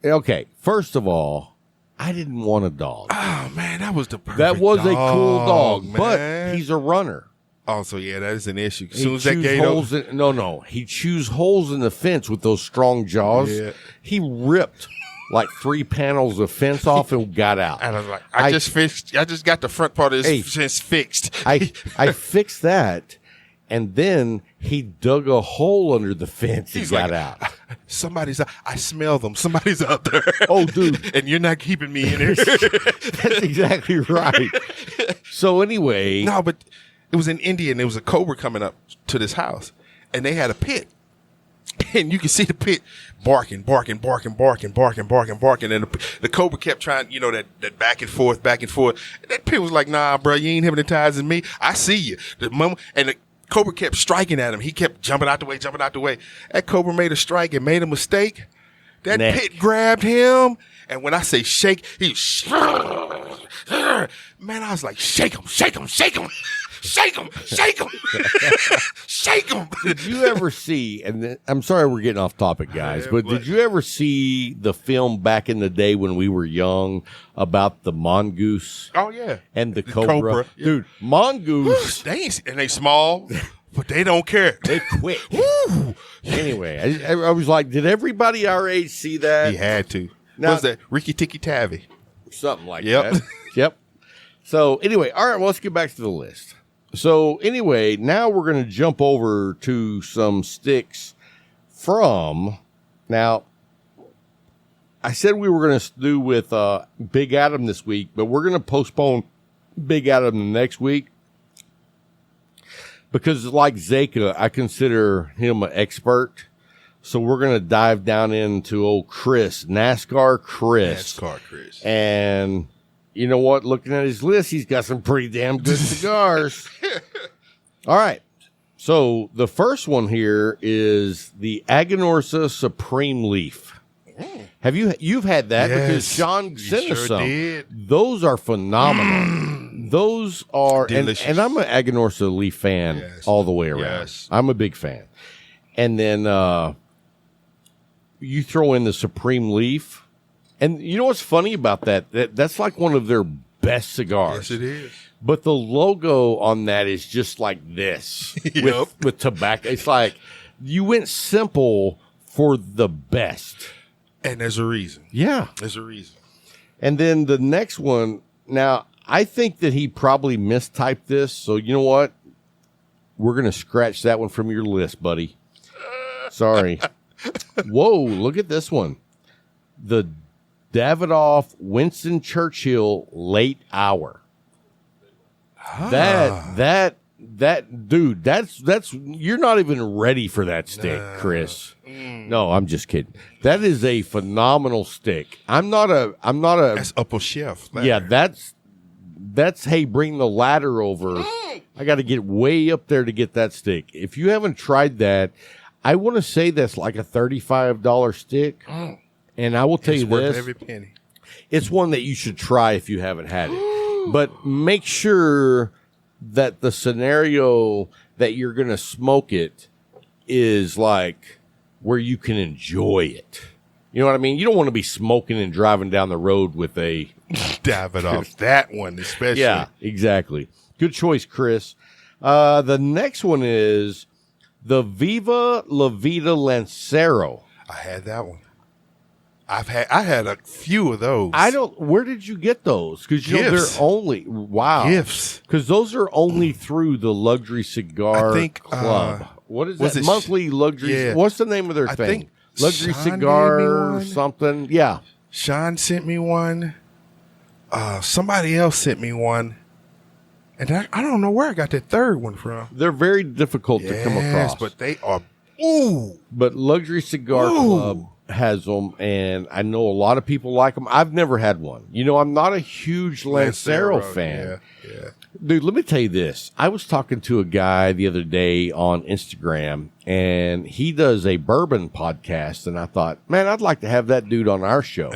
Okay, first of all, I didn't want a dog. Oh man, that was the perfect That was a cool dog, man. but he's a runner. Also, yeah, that is an issue. As He soon as that chews gate holes opens, no. He chews holes in the fence with those strong jaws. Yeah. He ripped like 3 panels of fence off and got out. and I was like, I just got the front part of his fence fixed. I fixed that, and then he dug a hole under the fence and got out. I smell them. Somebody's out there. Oh, dude. And you're not keeping me in here. That's exactly right. So anyway. No, but it was in India, and there was a cobra coming up to this house, and they had a pit. And you can see the pit barking. And the cobra kept trying, that back and forth. And that pit was like, nah, bro, you ain't hypnotizing me. I see you. And the cobra kept striking at him. He kept jumping out the way. That cobra made a strike and made a mistake. That pit grabbed him. And when I say shake, he man, I was like, shake him. Shake him. Did you ever see, and I'm sorry we're getting off topic, guys, but did you ever see the film back in the day when we were young about the mongoose? Oh, yeah. And the cobra. Yeah. Dude, mongoose. They small, but they don't care. They quick. Anyway, I was like, did everybody our age see that? He had to. Now, what was that? Ricky Tikki Tavi. Something like Yep. that. Yep. So anyway, all right, well, let's get back to the list. So anyway, now we're going to jump over to some sticks from, now, I said we were going to do with Big Adam this week, but we're going to postpone Big Adam the next week because like Zeka, I consider him an expert. So we're going to dive down into old Chris, NASCAR Chris. And you know what? Looking at his list, he's got some pretty damn good cigars. All right. So the first one here is the Aganorsa Supreme Leaf. You've had that? Yes, because Sean sent us some. Did. Those are phenomenal. Those are, and I'm an Aganorsa Leaf fan all the way around. Yes. I'm a big fan. And then you throw in the Supreme Leaf. And you know what's funny about that? That's like one of their best cigars. Yes, it is. But the logo on that is just like this with tobacco. It's like you went simple for the best. And there's a reason. Yeah. There's a reason. And then the next one, now, I think that he probably mistyped this. So you know what? We're going to scratch that one from your list, buddy. Sorry. Whoa, look at this one. The Davidoff Winston Churchill Late Hour. That dude, that's you're not even ready for that stick, Chris. No, I'm just kidding. That is a phenomenal stick. I'm not a That's upper shelf. ladder. Yeah, that's hey, bring the ladder over. I got to get way up there to get that stick. If you haven't tried that, I want to say that's like a $35 stick. And I will tell you worth this, every penny. It's one that you should try if you haven't had it. But make sure that the scenario that you're going to smoke it is like where you can enjoy it. You know what I mean? You don't want to be smoking and driving down the road with a Davidoff. That one especially. Yeah, exactly. Good choice, Chris. The next one is the Viva La Vida Lancero. I had that one. I had a few of those. Where did you get those? Because you know they're only gifts. Because those are only through the Luxury Cigar Club. What is that? Monthly Luxury. Yeah. What's the name of their thing? Think Luxury Sean Cigar gave me or one. something. Yeah. Sean sent me one. Somebody else sent me one. And I don't know where I got that third one from. They're very difficult to come across. But they are. But Luxury Cigar Club has them, and I know a lot of people like them. I've never had one. You know, I'm not a huge Lancero fan. Yeah. Dude, let me tell you this. I was talking to a guy the other day on Instagram, and he does a bourbon podcast, and I thought, man, I'd like to have that dude on our show.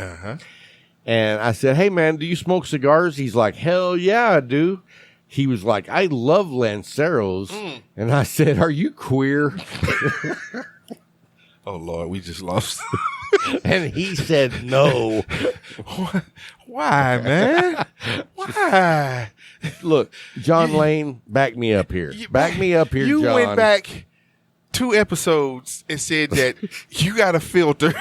And I said, hey, man, do you smoke cigars? He's like, hell yeah, I do. He was like, I love Lanceros. And I said, are you queer? Oh, Lord, we just lost. And he said no. Why, man? Why? Look, John Lane, back me up here. Back me up here, you John. You went back 2 episodes and said that you got a filter,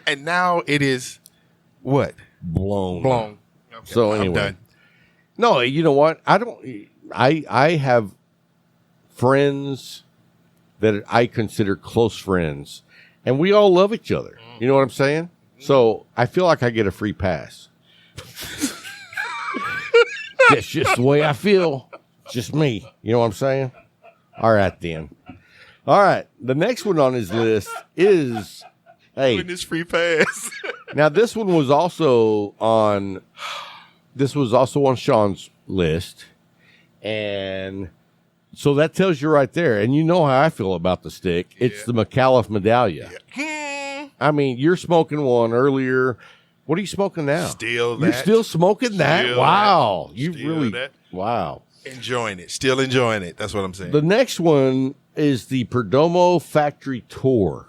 and now it is what? Blown. Okay, so anyway. I'm done. No, you know what? I have friends that I consider close friends, and we all love each other. You know what I'm saying? So I feel like I get a free pass. That's just the way I feel. Just me. You know what I'm saying? All right, then. All right. The next one on his list is, hey. This free pass. Now, this one was also on Sean's list. And so that tells you right there. And you know how I feel about the stick. It's the micallef Medallia. Yeah. I mean, you're smoking one earlier. What are you smoking now? You're still smoking that? Wow. You really, wow. Enjoying it. Still enjoying it. That's what I'm saying. The next one is the Perdomo Factory Tour.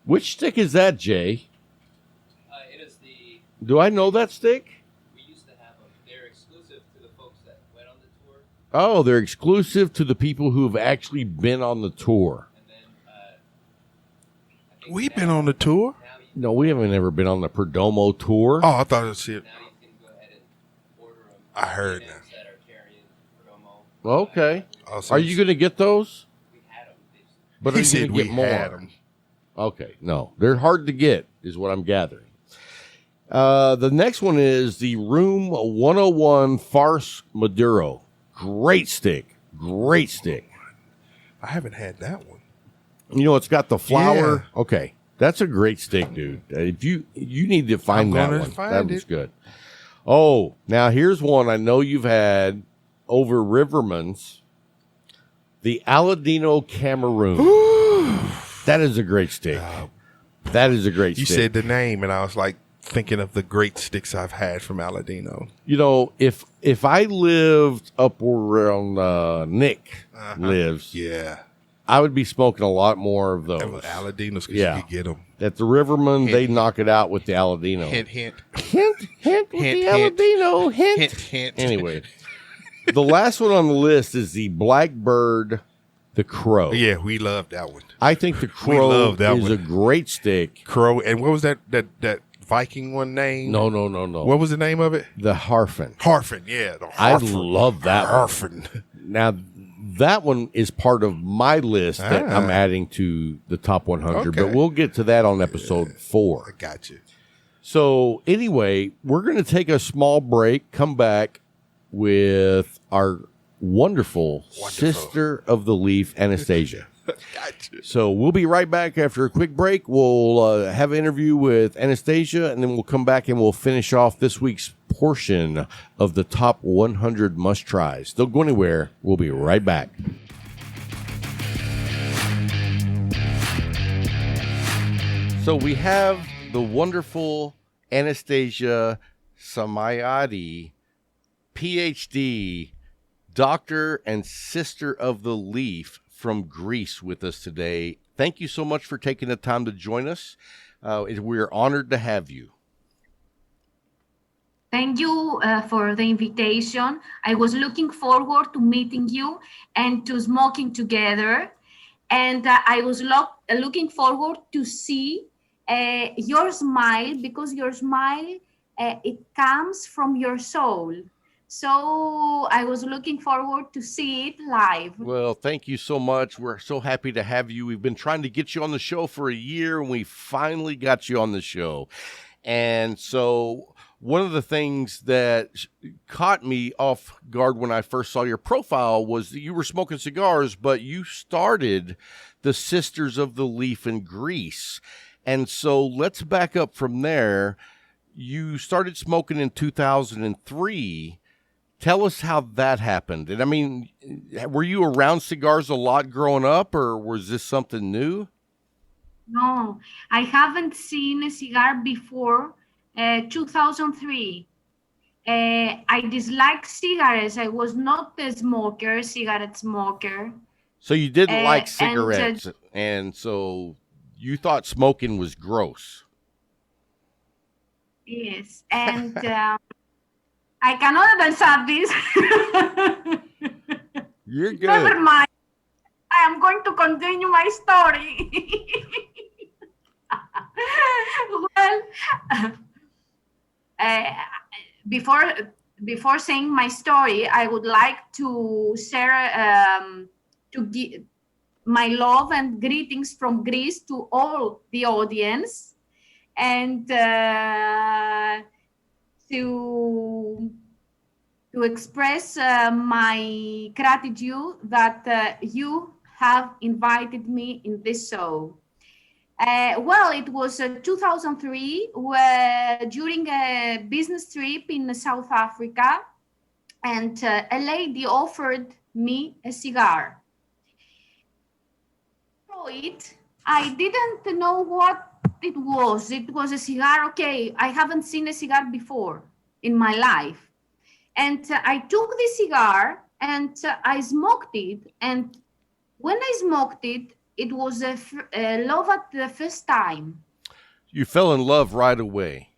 Which stick is that, Jay? It is the... Do I know that stick? We used to have them. They're exclusive to the folks that went on the tour. Oh, they're exclusive to the people who have actually been on the tour. And then, We've been on the tour? No, we haven't ever been on the Perdomo tour. Oh, I thought it was it. now you can go ahead and order them. I heard that. That are carrying Perdomo. Okay. Also, Are you going to get those? We had them. But he are you said going to we get more? had them. Okay, no. They're hard to get, is what I'm gathering. The next one is the Room 101 Farce Maduro. Great stick. Great stick. I haven't had that one. You know, it's got the flower. Yeah. Okay. That's a great stick, dude. If you need to find that one. That was good. Oh, now here's one I know you've had over Riverman's. The Aladino Cameroon. That is a great stick. That is a great stick. You said the name, and I was like thinking of the great sticks I've had from Aladino. You know, if I lived up where Nick lives, I would be smoking a lot more of those. Aladinos, because you could get them. At the Riverman, they knock it out with the Aladino. Hint, hint. Hint, hint with the Aladino. Hint. Hint, hint. Anyway, the last one on the list is the Blackbird, the Crow. Yeah, we love that one. I think the Crow is one. a great stick. Crow, and what was that Viking one name? No. What was the name of it? The Harfin. Harfin, yeah. The I Harfin. love that Harfin. one. Now, that one is part of my list that I'm adding to the top 100, but we'll get to that on episode 4. I got you. So anyway, we're going to take a small break, come back with our wonderful sister of the leaf, Anastasia. Gotcha. So we'll be right back after a quick break. We'll have an interview with Anastasia, and then we'll come back and we'll finish off this week's portion of the top 100 must-tries. Don't go anywhere. We'll be right back. So we have the wonderful Anastasia Samayadi, PhD, doctor and sister of the leaf from Greece with us today. Thank you so much for taking the time to join us. We're honored to have you. Thank you for the invitation. I was looking forward to meeting you and to smoking together. And I was looking forward to see your smile, because your smile, it comes from your soul. So I was looking forward to see it live. Well, thank you so much. We're so happy to have you. We've been trying to get you on the show for a year, and we finally got you on the show. And so one of the things that caught me off guard when I first saw your profile was that you were smoking cigars, but you started the Sisters of the Leaf in Greece. And so let's back up from there. You started smoking in 2003. Tell us how that happened. And I mean, were you around cigars a lot growing up, or was this something new? No, I haven't seen a cigar before 2003. I disliked cigarettes. I was not a cigarette smoker. So you didn't like cigarettes, and so You thought smoking was gross. Yes, and I cannot even start this. You're good. Never mind. I am going to continue my story. Well, before saying my story, I would like to share to give my love and greetings from Greece to all the audience, and to express my gratitude that you have invited me in this show. Well, it was 2003 where, during a business trip in South Africa, and a lady offered me a cigar. So I didn't know what it was. It was a cigar. Okay, I haven't seen a cigar before in my life. And I took the cigar and I smoked it. And when I smoked it, it was a love at the first time. You fell in love right away.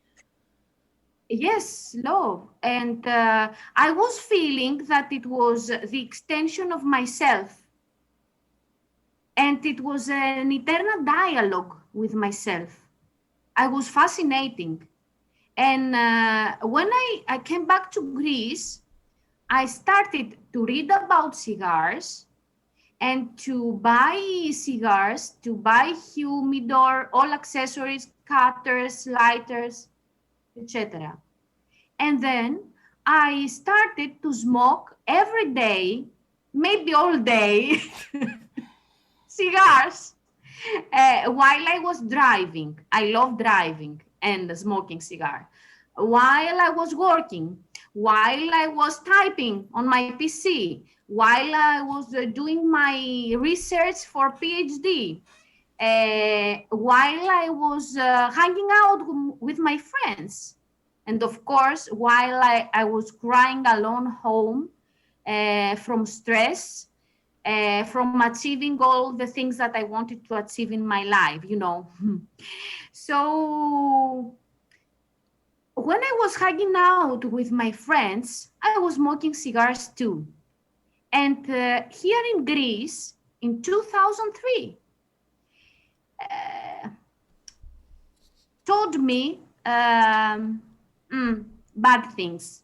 Yes, love. And I was feeling that it was the extension of myself. And it was an eternal dialogue with myself. I was fascinating. And when I came back to Greece, I started to read about cigars and to buy cigars, to buy humidor, all accessories, cutters, lighters, etc. And then I started to smoke every day, maybe all day, cigars while I was driving. I love driving and smoking cigar. While I was working, while I was typing on my PC, while I was doing my research for PhD, while I was hanging out with my friends, and of course, while I was crying alone home from stress, from achieving all the things that I wanted to achieve in my life, you know. So when I was hanging out with my friends, I was smoking cigars too. And here in Greece, in 2003, told me bad things.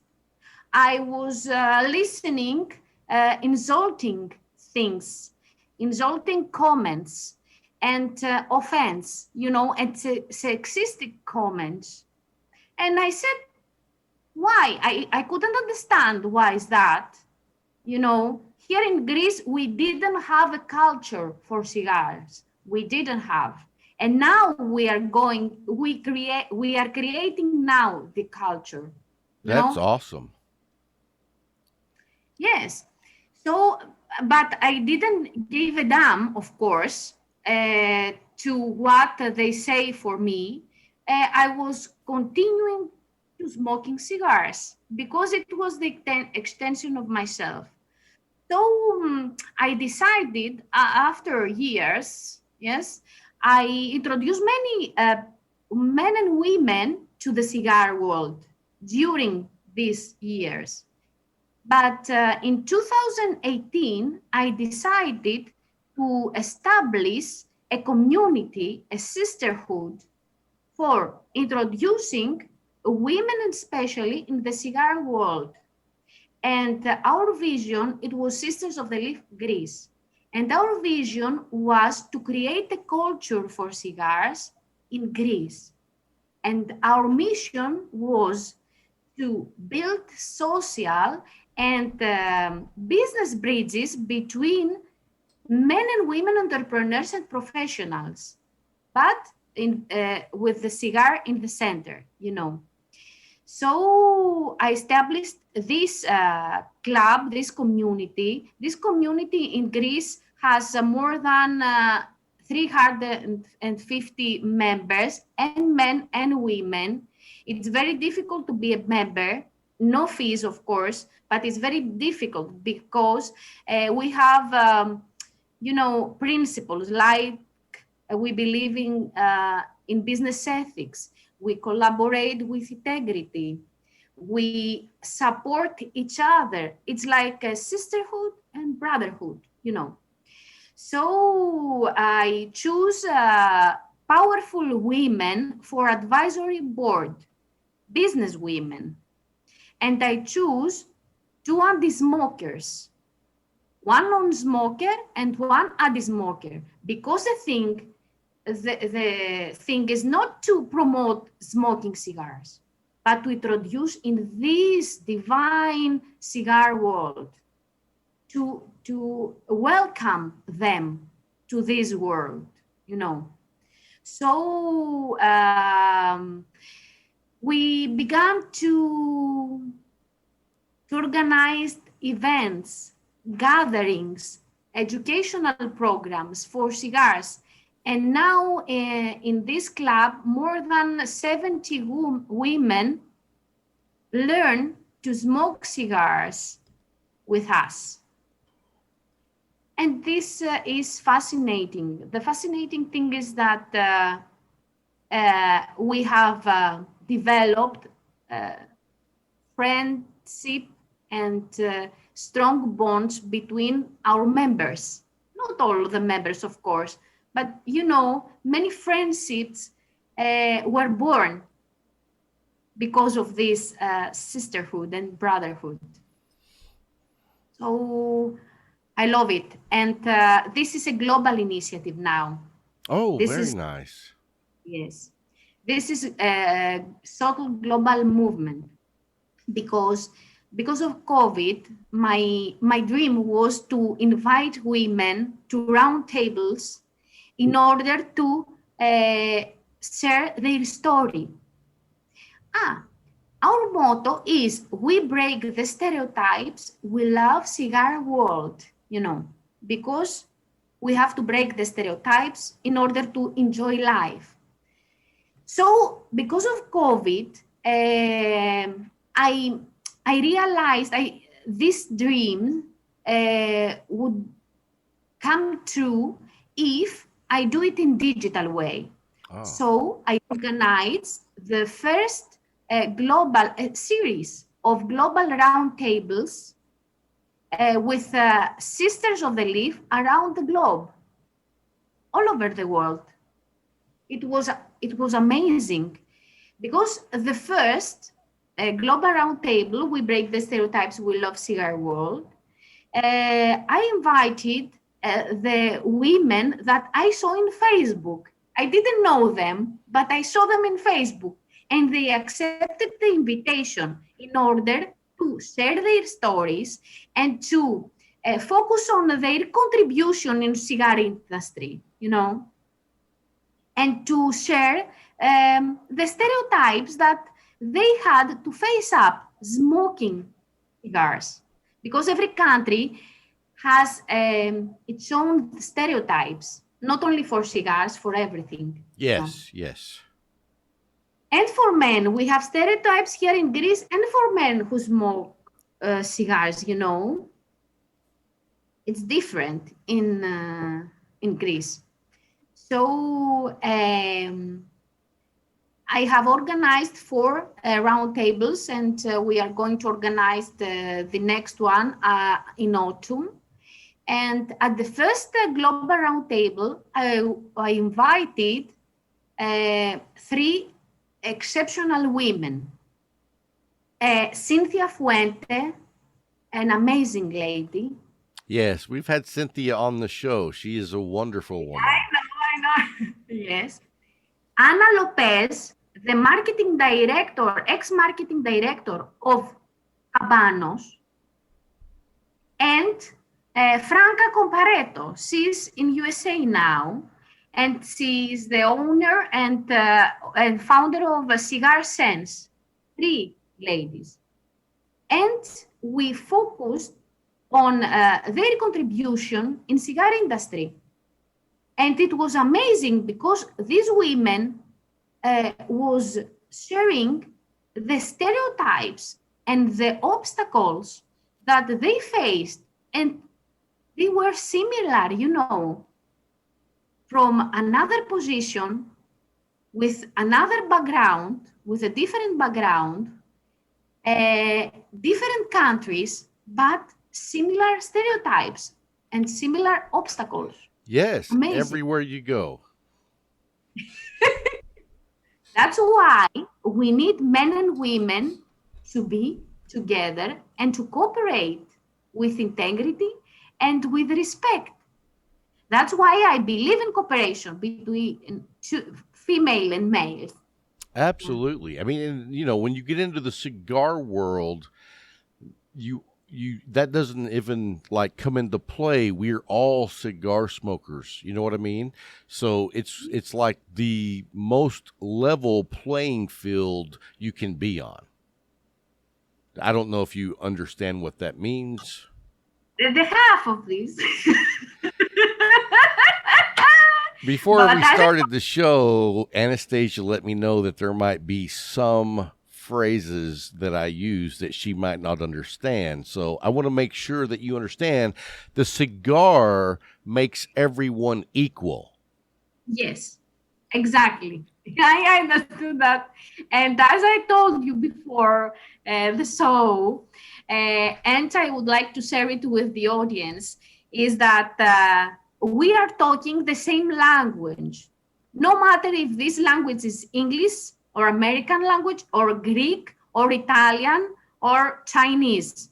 I was listening, insulting things, insulting comments, and offense, you know, and sexistic comments. And I said, why? I couldn't understand why is that. You know, here in Greece, we didn't have a culture for cigars. We didn't have. And now we are creating now the culture. That's awesome. Yes. So, but I didn't give a damn, of course, to what they say for me. I was continuing to smoking cigars because it was the extension of myself. So I decided after years, yes, I introduced many men and women to the cigar world during these years. But in 2018, I decided to establish a community, a sisterhood, for introducing women, especially in the cigar world. And our vision, it was Sisters of the Leaf Greece. And our vision was to create a culture for cigars in Greece. And our mission was to build social and business bridges between men and women entrepreneurs and professionals, but with the cigar in the center, you know. So I established this club, this community. This community in Greece has more than 350 members, and men and women. It's very difficult to be a member. No fees, of course, but it's very difficult because we have, you know, principles like We believe in business ethics. We collaborate with integrity. We support each other. It's like a sisterhood and brotherhood, you know. So I choose powerful women for advisory board, business women. And I choose 2 anti-smokers, one non-smoker and one anti-smoker, because the thing is not to promote smoking cigars, but to introduce in this divine cigar world, to welcome them to this world, you know. So we began to organize events, gatherings, educational programs for cigars. And now in this club, more than 70 women learn to smoke cigars with us. And this is fascinating. The fascinating thing is that we have developed friendship and strong bonds between our members. Not all of the members, of course, but you know, many friendships were born because of this sisterhood and brotherhood. So I love it. And this is a global initiative now. Oh, very nice. Yes. This is a SOLT global movement because of COVID, my dream was to invite women to round tables in order to share their story. Our motto is, we break the stereotypes, we love cigar world, you know, because we have to break the stereotypes in order to enjoy life. So because of COVID, I realized this dream would come true if I do it in digital way. Oh. So I organized the first global series of global roundtables with Sisters of the Leaf around the globe, all over the world. It was amazing because the first global roundtable, we break the stereotypes, we love cigar world. I invited the women that I saw in Facebook. I didn't know them, but I saw them in Facebook, and they accepted the invitation in order to share their stories and to focus on their contribution in cigar industry, you know, and to share the stereotypes that they had to face up smoking cigars, because every country has its own stereotypes, not only for cigars, for everything. Yes, yes. And for men, we have stereotypes here in Greece, and for men who smoke cigars, you know, it's different in Greece. So I have organized 4 roundtables, and we are going to organize the next one in autumn. And at the first global roundtable, I invited 3 exceptional women. Cynthia Fuente, an amazing lady. Yes, we've had Cynthia on the show. She is a wonderful woman. I know. Yes. Ana Lopez, the marketing director, ex-marketing director of Habanos. And Franca Compareto, she's in USA now, and she's the owner and founder of Cigar Sense. 3 ladies. And we focused on their contribution in cigar industry. And it was amazing because these women was sharing the stereotypes and the obstacles that they faced, and they were similar, you know, from another position, with another background, with a different background, different countries, but similar stereotypes and similar obstacles. Yes, Amazing. everywhere you go. That's why we need men and women to be together and to cooperate with integrity and with respect. That's why I believe in cooperation between female and males. Absolutely. I mean, and, you know, when you get into the cigar world, you that doesn't even like come into play. We're all cigar smokers. You know what I mean? So it's like the most level playing field you can be on. I don't know if you understand what that means. The half of this. Before we started the show, Anastasia let me know that there might be some phrases that I use that she might not understand. So I want to make sure that you understand the cigar makes everyone equal. Yes, exactly. I understood that. And as I told you before the show, and I would like to share it with the audience, is that we are talking the same language. No matter if this language is English or American language or Greek or Italian or Chinese,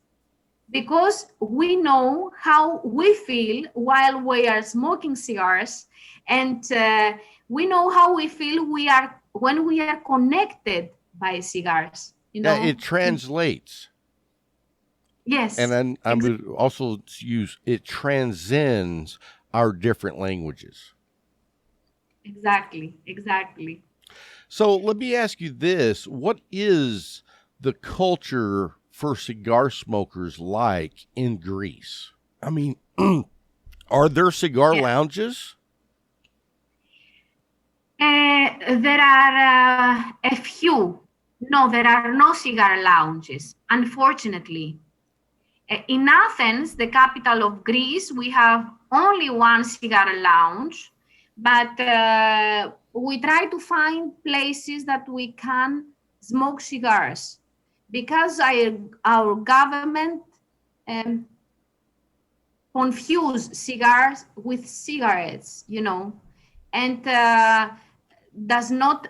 because we know how we feel while we are smoking cigars, and we know how we feel when we are connected by cigars. You know, it translates. Yes, and then I would also use it transcends our different languages. Exactly. So let me ask you this. What is the culture for cigar smokers like in Greece? I mean, are there cigar lounges? There are a few. No, there are no cigar lounges, unfortunately. In Athens, the capital of Greece, we have only one cigar lounge, but we try to find places that we can smoke cigars, because our government confuse cigars with cigarettes, you know, and does not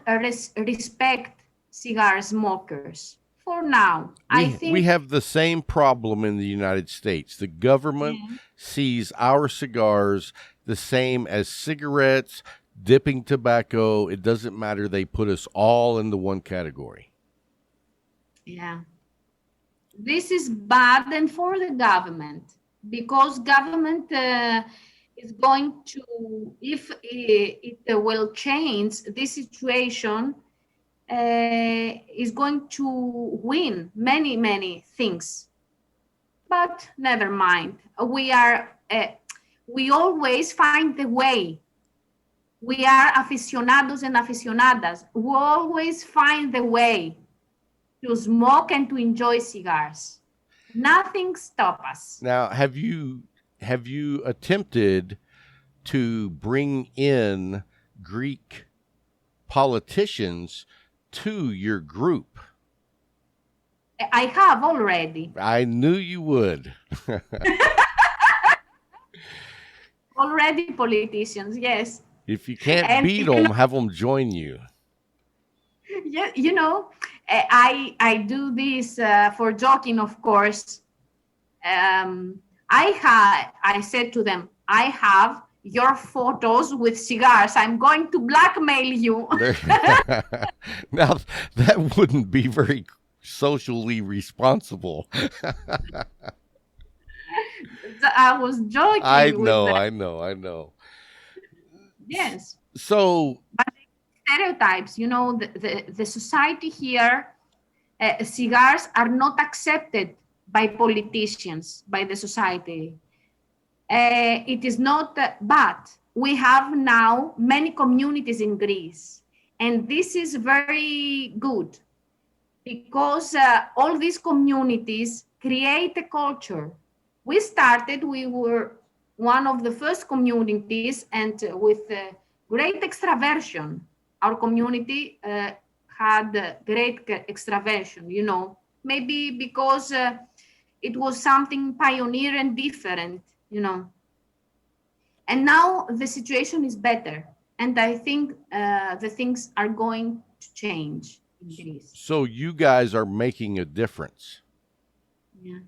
respect cigar smokers. For now, I think we have the same problem in the United States. The government sees our cigars the same as cigarettes, dipping tobacco. It doesn't matter. They put us all into one category. Yeah. This is bad and for the government, because government is going to, if it will change this situation, is going to win many things. But never mind. We always find the way. We are aficionados and aficionadas. We always find the way to smoke and to enjoy cigars. Nothing stops us. Now, have you attempted to bring in Greek politicians to your group? I have already. I knew you would. Already politicians, yes. If you can't beat them, have them join you. Yeah, you know, I do this for joking, of course. I said to them, I have your photos with cigars. I'm going to blackmail you. Now, that wouldn't be very socially responsible. I was joking. I know. Yes. So, but stereotypes, you know, the society here, cigars are not accepted by politicians, by the society. It is not, but we have now many communities in Greece, and this is very good, because all these communities create a culture. We were one of the first communities, and with great extraversion. Our community had great extraversion, you know, maybe because it was something pioneer and different, you know. And now the situation is better. And I think the things are going to change in Greece. So you guys are making a difference. Yeah.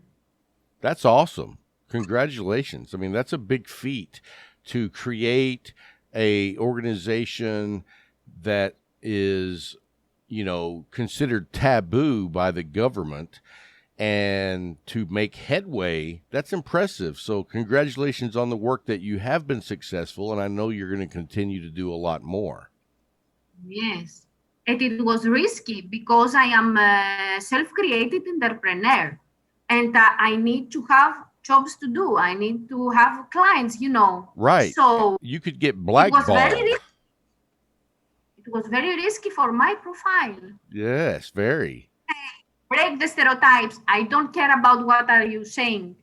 That's awesome. Congratulations. I mean, that's a big feat to create a organization that is, you know, considered taboo by the government, and to make headway. That's impressive. So congratulations on the work that you have been successful, and I know you're going to continue to do a lot more. Yes. And it was risky because I am a self-created entrepreneur, and I need to have jobs to do. I need to have clients, you know. Right. So you could get blackballed. It was very risky for my profile. Yes, very. Break the stereotypes. I don't care about what are you saying.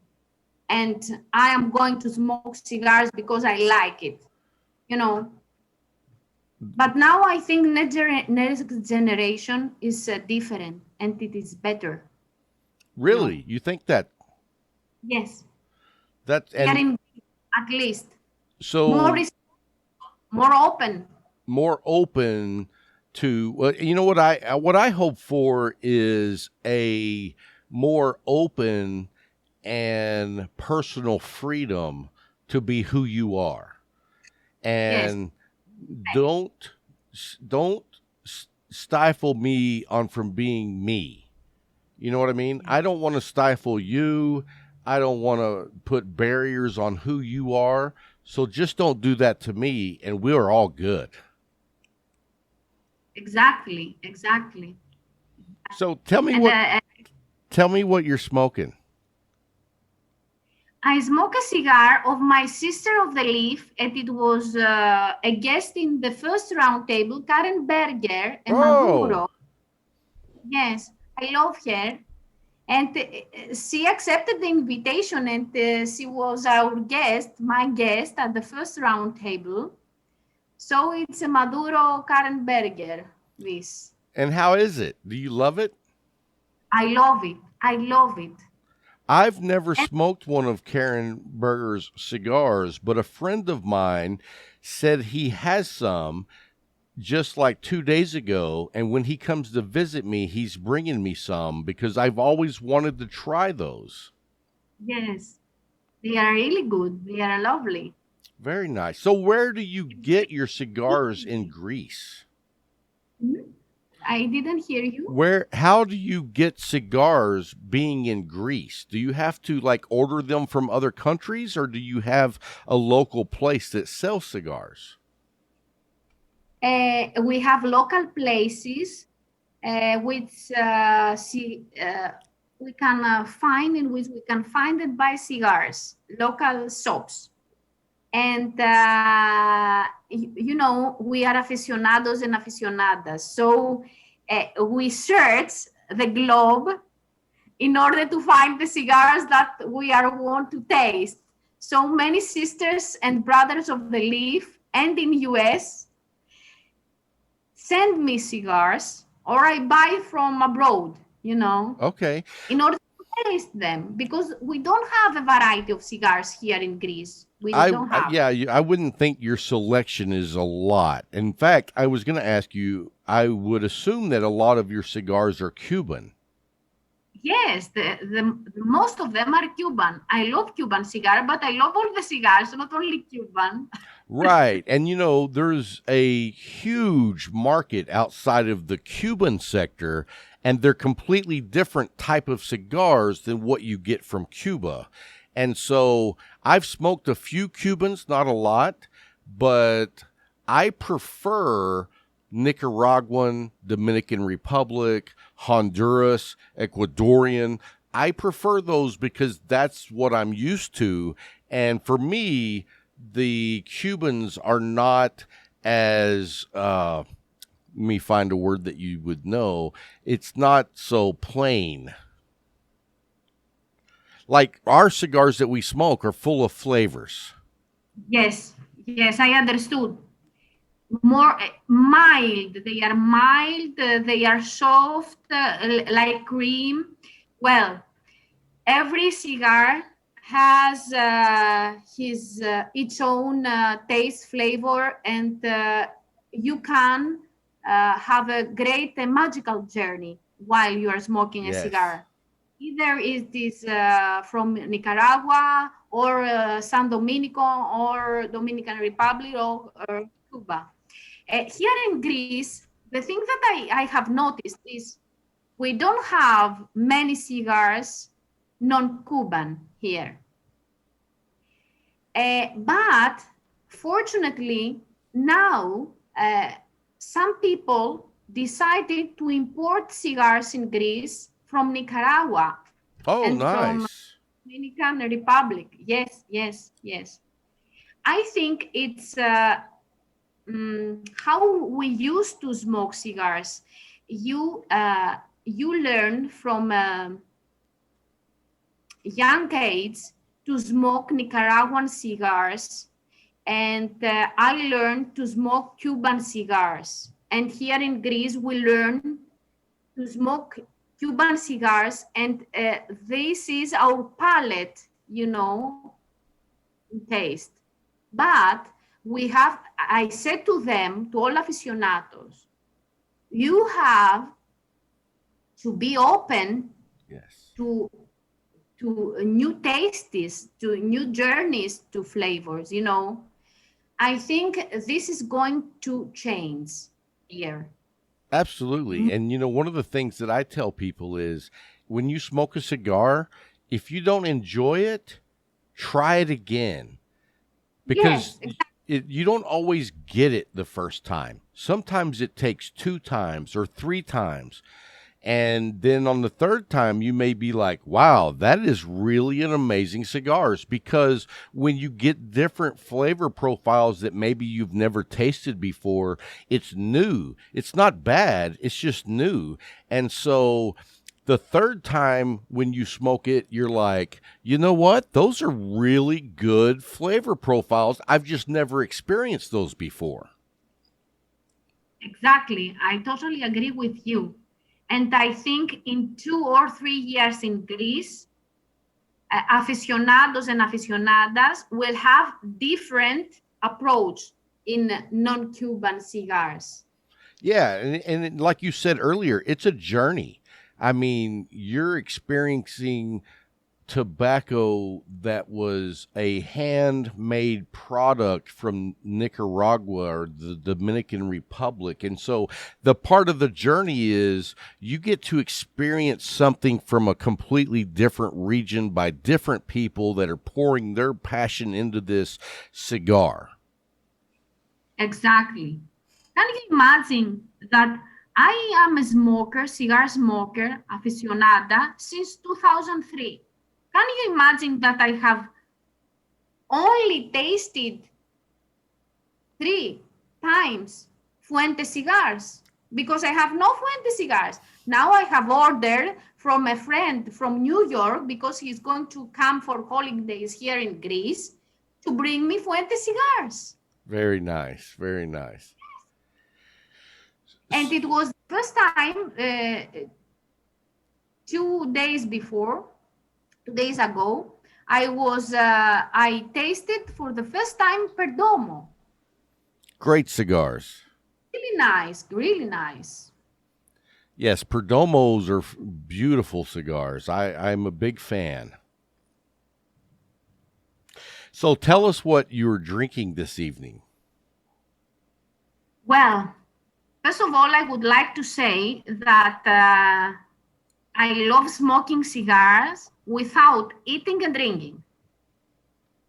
And I am going to smoke cigars because I like it, you know. But now I think next generation is different, and it is better. Really? You think that? Yes. That and at least. So more open. More open to, you know, what I hope for is a more open and personal freedom to be who you are, and yes. don't stifle me from being me. You know what I mean? I don't want to stifle you. I don't want to put barriers on who you are. So just don't do that to me, and we're all good. Exactly. So tell me what you're smoking. I smoke a cigar of my sister of the leaf, and it was a guest in the first round table, Karen Berger and Maduro. Yes, I love her. And she accepted the invitation, and she was my guest at the first round table. So it's a Maduro Karen Berger, this. And how is it? Do you love it? I love it. I've never smoked one of Karen Berger's cigars, but a friend of mine said he has some just like 2 days ago. And when he comes to visit me, he's bringing me some because I've always wanted to try those. Yes, they are really good. They are lovely. Very nice. So where do you get your cigars in Greece? I didn't hear you. How do you get cigars being in Greece? Do you have to like order them from other countries, or do you have a local place that sells cigars? We have local places which we can find, in which we can find and buy cigars, local shops. And, you know, we are aficionados and aficionadas. So we search the globe in order to find the cigars that we want to taste. So many sisters and brothers of the leaf and in US send me cigars, or I buy from abroad, you know. Okay. In order to taste them, because we don't have a variety of cigars here in Greece. I wouldn't think your selection is a lot. In fact, I was going to ask you, I would assume that a lot of your cigars are Cuban. Yes, the most of them are Cuban. I love Cuban cigar, but I love all the cigars, not only Cuban. Right. And, you know, there's a huge market outside of the Cuban sector, and they're completely different type of cigars than what you get from Cuba. And so I've smoked a few Cubans, not a lot, but I prefer Nicaraguan, Dominican Republic, Honduras, Ecuadorian. I prefer those because that's what I'm used to. And for me, the Cubans are not as, let me find a word that you would know. It's not so plain. Like our cigars that we smoke are full of flavors. Yes, yes, I understood. More mild. They are mild. They are soft, like cream. Well, every cigar has his its own taste, flavor, and you can have a great magical journey while you are smoking a Yes. cigar. Either it is from Nicaragua or San Dominico or Dominican Republic or Cuba. Here in Greece, the thing that I have noticed is we don't have many cigars non-Cuban here. But fortunately, now some people decided to import cigars in Greece from Nicaragua Oh, and from nice. Dominican Republic. Yes, yes, yes. I think it's how we used to smoke cigars. You learn from young age to smoke Nicaraguan cigars, and I learned to smoke Cuban cigars. And here in Greece, we learn to smoke Cuban cigars, and this is our palate, taste. But I said to them, to all aficionados, you have to be open Yes. to new tastes, to new journeys, to flavors. I think this is going to change here. Absolutely. And one of the things that I tell people is when you smoke a cigar, if you don't enjoy it, try it again because Yes, exactly. you don't always get it the first time. Sometimes it takes 2 times or 3 times. And then on the third time, you may be like, wow, that is really an amazing cigars. Because when you get different flavor profiles that maybe you've never tasted before, it's new. It's not bad, it's just new. And so the third time when you smoke it, you're like, you know what? Those are really good flavor profiles. I've just never experienced those before. Exactly. I totally agree with you. And I think in 2 or 3 years in Greece, aficionados and aficionadas will have different approach in non-Cuban cigars. Yeah, and like you said earlier, it's a journey. I mean, you're experiencing tobacco that was a handmade product from Nicaragua or the Dominican Republic. And so the part of the journey is you get to experience something from a completely different region by different people that are pouring their passion into this cigar. Exactly. Can you imagine that I am a smoker, cigar smoker, aficionada since 2003? Can you imagine that I have only tasted 3 times Fuente cigars because I have no Fuente cigars. Now I have ordered from a friend from New York because he's going to come for holidays here in Greece to bring me Fuente cigars. Very nice. Very nice. And it was the first time 2 days before, 2 days ago, I tasted for the first time Perdomo. Great cigars. Really nice, really nice. Yes, Perdomos are beautiful cigars. I'm a big fan. So tell us what you're drinking this evening. Well, first of all, I would like to say that I love smoking cigars without eating and drinking.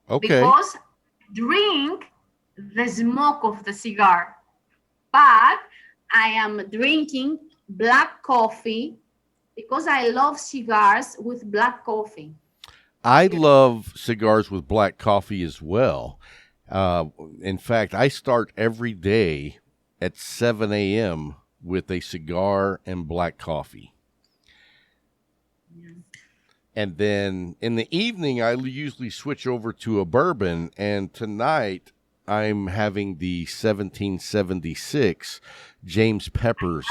Okay. Because drink the smoke of the cigar. But I am drinking black coffee because I love cigars with black coffee. I love cigars with black coffee as well. In fact, I start every day at 7 a.m. with a cigar and black coffee. And then in the evening, I usually switch over to a bourbon. And tonight, I'm having the 1776 James Peppers.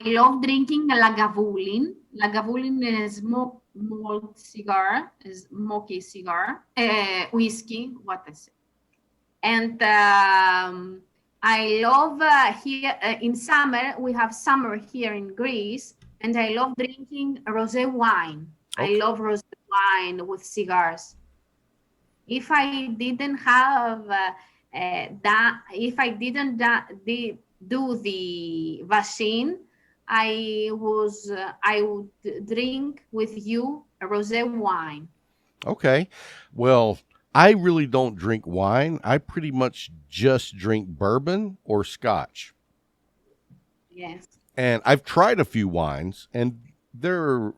I love drinking Lagavulin. Lagavulin is malt cigar, is smoky cigar, whiskey, what is it? And I love here in summer, we have summer here in Greece, and I love drinking rosé wine. Okay. I love rosé wine with cigars. If I didn't have if I didn't do the vaccine, I would drink with you a rosé wine. Okay. Well, I really don't drink wine. I pretty much just drink bourbon or scotch. Yes. And I've tried a few wines, and they're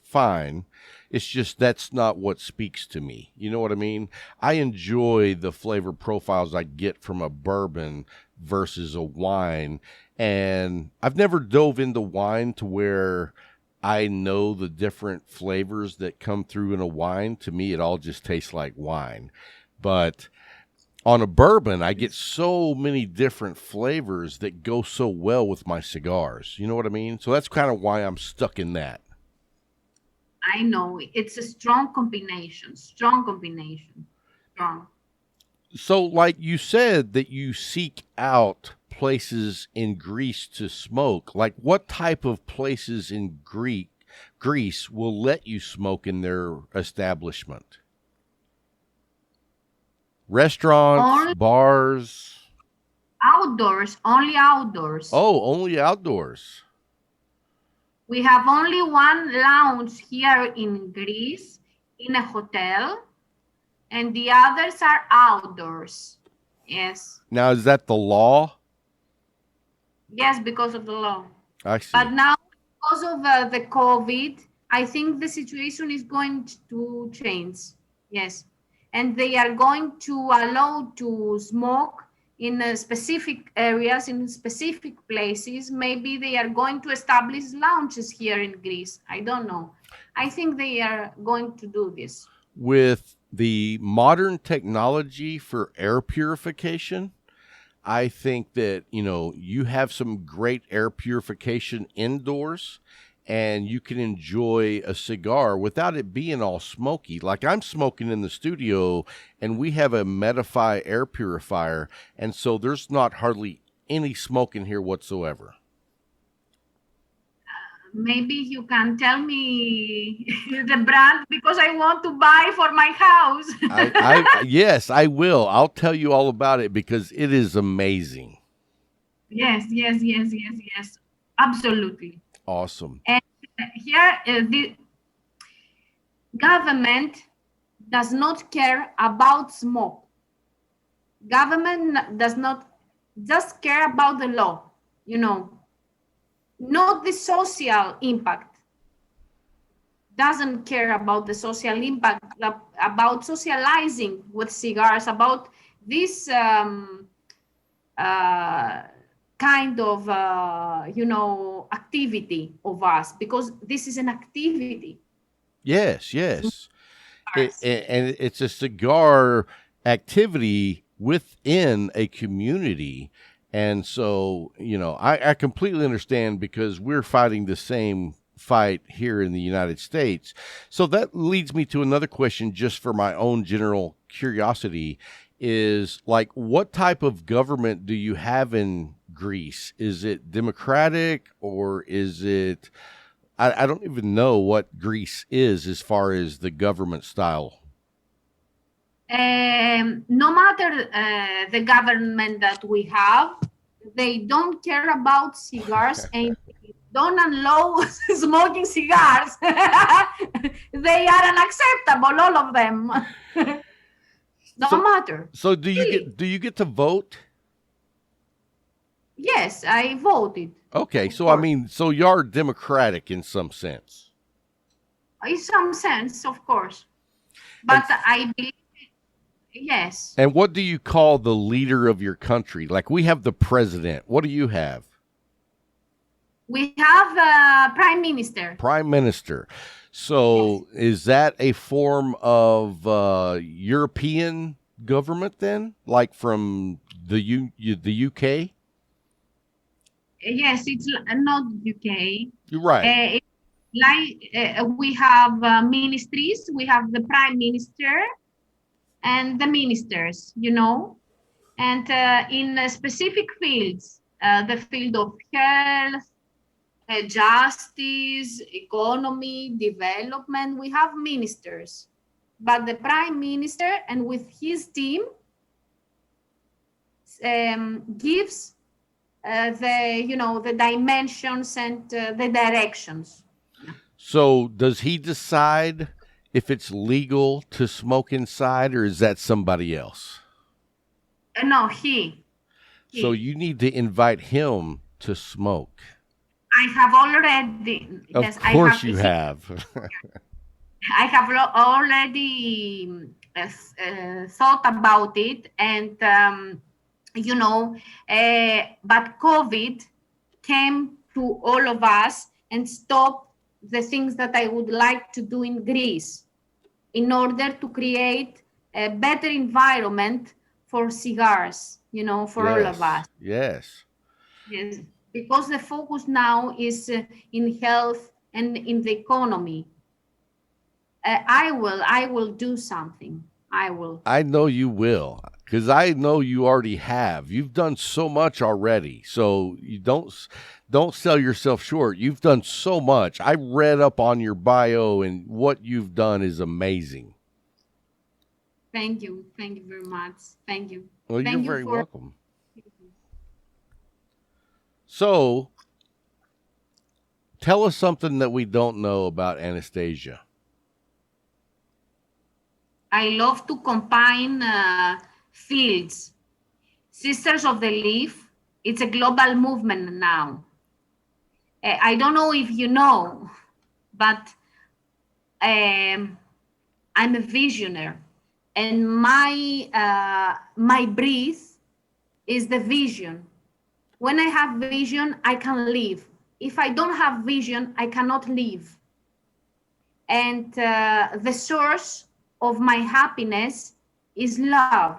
fine. It's just that's not what speaks to me. You know what I mean? I enjoy the flavor profiles I get from a bourbon versus a wine. And I've never dove into wine to where I know the different flavors that come through in a wine. To me, it all just tastes like wine. But on a bourbon, I get so many different flavors that go so well with my cigars. You know what I mean? So that's kind of why I'm stuck in that. I know. It's a strong combination. Strong. So like you said that you seek out places in Greece to smoke. Like what type of places in Greece will let you smoke in their establishment? Restaurants, bars? Outdoors, only outdoors. Oh, only outdoors. We have only one lounge here in Greece, in a hotel, and the others are outdoors. Yes. Now, is that the law? Yes, because of the law. I see. But now, because of the COVID, I think the situation is going to change. Yes. And they are going to allow to smoke in specific areas, in specific places. Maybe they are going to establish lounges here in Greece. I don't know. I think they are going to do this. With the modern technology for air purification, I think that, you have some great air purification indoors, and you can enjoy a cigar without it being all smoky. Like I'm smoking in the studio, and we have a Medify air purifier, and so there's not hardly any smoke in here whatsoever. Maybe you can tell me the brand, because I want to buy for my house. Yes, I will. I'll tell you all about it because it is amazing. Yes. Absolutely. Awesome. And here, the government does not care about smoke. Government does not just care about the law, not the social impact. Doesn't care about the social impact, about socializing with cigars, about this kind of, activity of us, because this is an activity. Yes. And it's a cigar activity within a community. And so, I completely understand because we're fighting the same fight here in the United States. So that leads me to another question, just for my own general curiosity, is like, what type of government do you have in Greece? Is it democratic, or is it, I don't even know what Greece is as far as the government style. No matter the government that we have, they don't care about cigars and don't allow smoking cigars. They are unacceptable, all of them. No matter. So do you get to vote? Yes, I voted. Okay, so you are democratic in some sense. In some sense, of course. But I believe, yes. And what do you call the leader of your country? Like we have the president. What do you have? We have prime minister. Prime Minister. So is that a form of European government then, like from the UK? Yes, it's not UK. You're right. We have ministries. We have the prime minister and the ministers. And in specific fields, the field of health, justice, economy, development, we have ministers. But the prime minister and with his team gives the dimensions and the directions. So does he decide if it's legal to smoke inside, or is that somebody else? No, he. So you need to invite him to smoke. I have already. Of course you have. I have already thought about it, and but COVID came to all of us and stopped the things that I would like to do in Greece in order to create a better environment for cigars, for all of us. Yes. Yes, because the focus now is in health and in the economy. I will do something. I will. I know you will, because I know you already have. You've done so much already, so you don't sell yourself short. You've done so much. I read up on your bio, and what you've done is amazing. Thank you. Thank you very much. Thank you. Well, you're very welcome. So, tell us something that we don't know about Anastasia. I love to combine fields. Sisters of the Leaf, it's a global movement now. I don't know if you know, but I'm a visionary, and my breath is the vision. When I have vision, I can live. If I don't have vision, I cannot live. And the source of my happiness is love.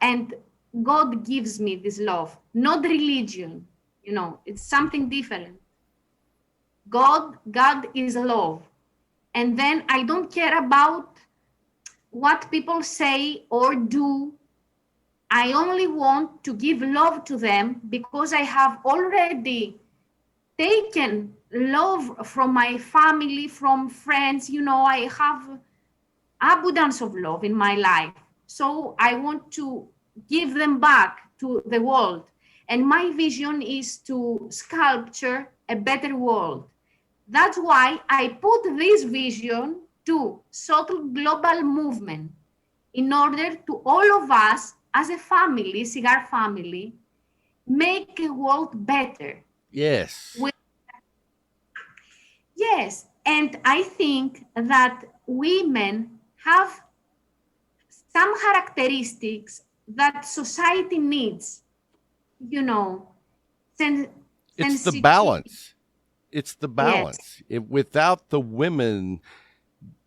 And God gives me this love, not religion. It's something different. God is love. And then I don't care about what people say or do. I only want to give love to them because I have already taken love from my family, from friends. I have abundance of love in my life. So I want to give them back to the world. And my vision is to sculpture a better world. That's why I put this vision to SOLT global movement in order to all of us as a family, cigar family, make a world better. Yes. Yes. And I think that women have some characteristics that society needs, It's the balance. It's the balance. Yes. Without the women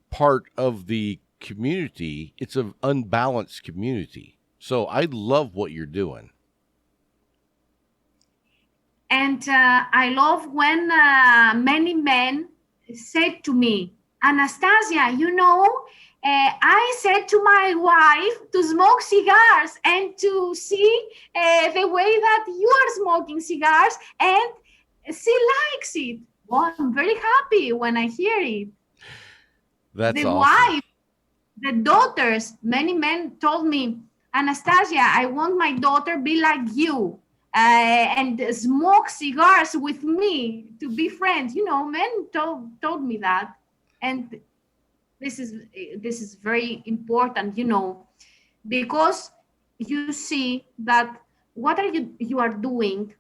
part of the community, it's an unbalanced community. So I love what you're doing. And I love when many men said to me, Anastasia, I said to my wife to smoke cigars and to see the way that you are smoking cigars, and she likes it. Well, I'm very happy when I hear it. That's the awesome. Wife, the daughters, many men told me, Anastasia, I want my daughter be like you and smoke cigars with me to be friends. Men told me that. And this is very important, because you see that what you are doing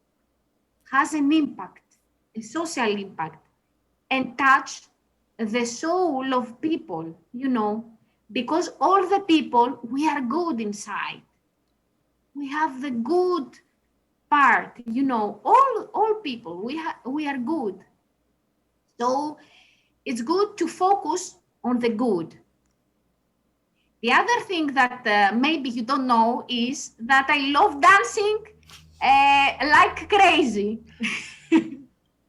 has an impact, a social impact, and touch the soul of people, because all the people, we are good inside. We have the good part, you know, all people, we are good. So it's good to focus on the good. The other thing that maybe you don't know is that I love dancing like crazy.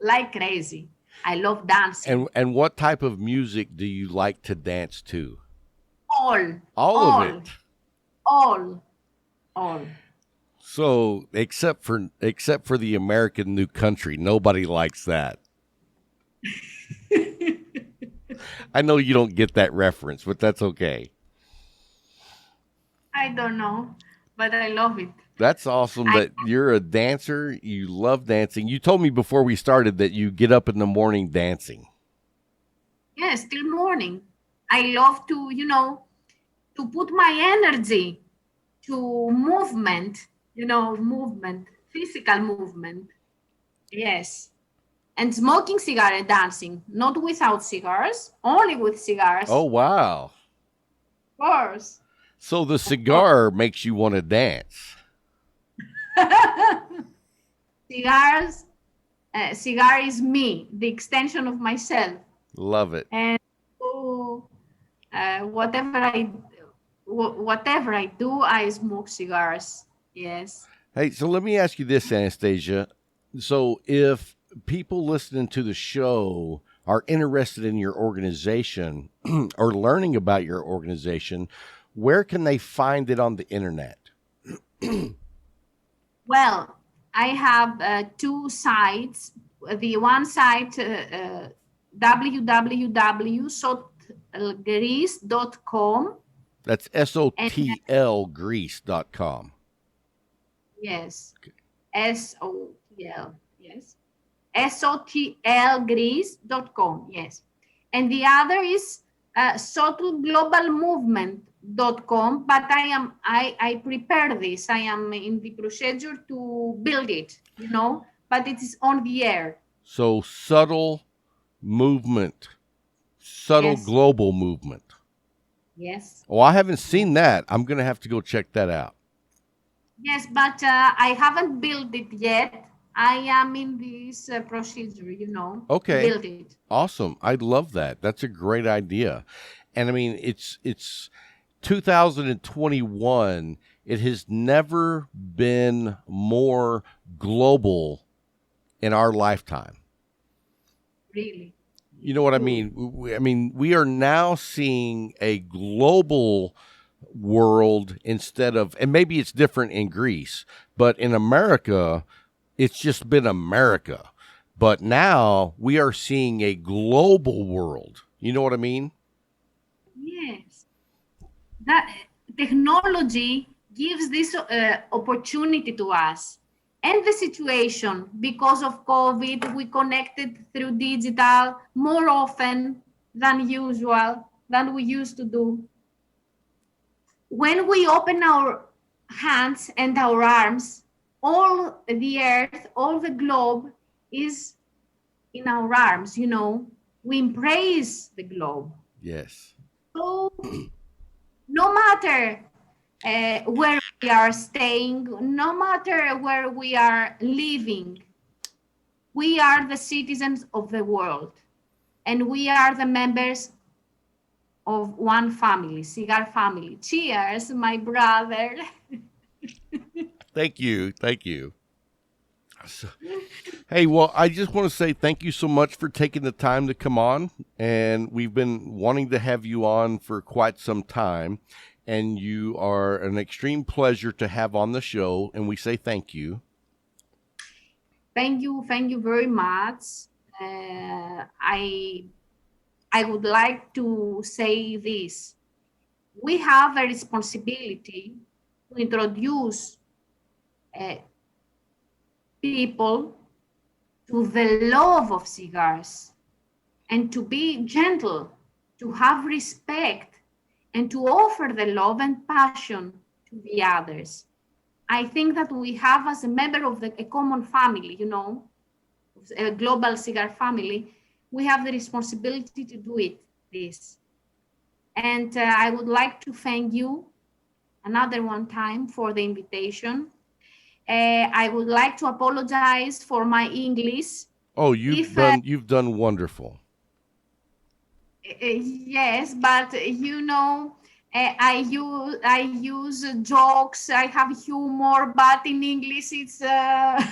Like crazy. I love dancing. And what type of music do you like to dance to? All of it. All. So except for the American New Country, nobody likes that. I know you don't get that reference, but that's okay. I don't know, but I love it. That's awesome that you're a dancer. You love dancing. You told me before we started that you get up in the morning dancing. Yes, till morning. I love to, you know, to put my energy to movement, you know, movement, physical movement. Yes. And smoking cigar and dancing, not without cigars, only with cigars. Oh, wow. Of course. So the cigar makes you want to dance. Cigar is me, the extension of myself. Love it. And whatever I do, I smoke cigars. Yes. Hey, so let me ask you this, Anastasia. So if people listening to the show are interested in your organization or learning about your organization, where can they find it on the internet? Well, I have two sites. The one site, www.saltgreece.com. That's SOTL Greece.com. Yes. SOTL. Yes. SOTLGreece.com. Yes. And the other is SOTLGlobalMovement.com, but I prepare this. I am in the procedure to build it, you know, but it is on the air. So subtle movement, subtle Yes. global movement. Yes. Oh, I haven't seen that. I'm going to have to go check that out. Yes, but I haven't built it yet. I am in this procedure, you know. Okay. To build it. Awesome. I love that. That's a great idea. And I mean, it's 2021. It has never been more global in our lifetime. Really? You know what I mean? We are now seeing a global world instead of, and maybe it's different in Greece, but in America, it's just been America. But now we are seeing a global world. You know what I mean? Yes. That technology gives this opportunity to us. And the situation, because of COVID, we connected through digital more often than usual, than we used to do. When we open our hands and our arms, all the earth, all the globe is in our arms, you know. We embrace the globe. Yes. So no matter where we are staying, no matter where we are living, we are the citizens of the world, and we are the members of one family, Cigar family. Cheers, my brother. Thank you. Thank you. So, hey, well, I just want to say thank you so much for taking the time to come on. And we've been wanting to have you on for quite some time. And you are an extreme pleasure to have on the show. And we say thank you. Thank you very much. I would like to say this. We have a responsibility to introduce people to the love of cigars and to be gentle, to have respect, and to offer the love and passion to the others. I think that we have, as a member of a common family, you know, a global cigar family, we have the responsibility to do this. And I would like to thank you another one time for the invitation. I would like to apologize for my English. Oh, you've done wonderful. Yes, but I use jokes. I have humor, but in English it's I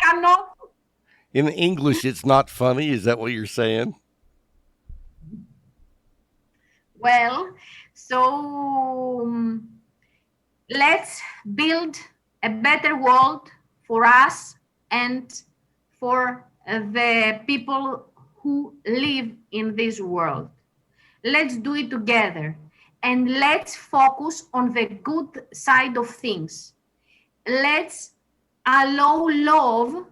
cannot. In English, it's not funny. Is that what you're saying? Well, so let's build a better world for us and for the people who live in this world. Let's do it together and let's focus on the good side of things. Let's allow love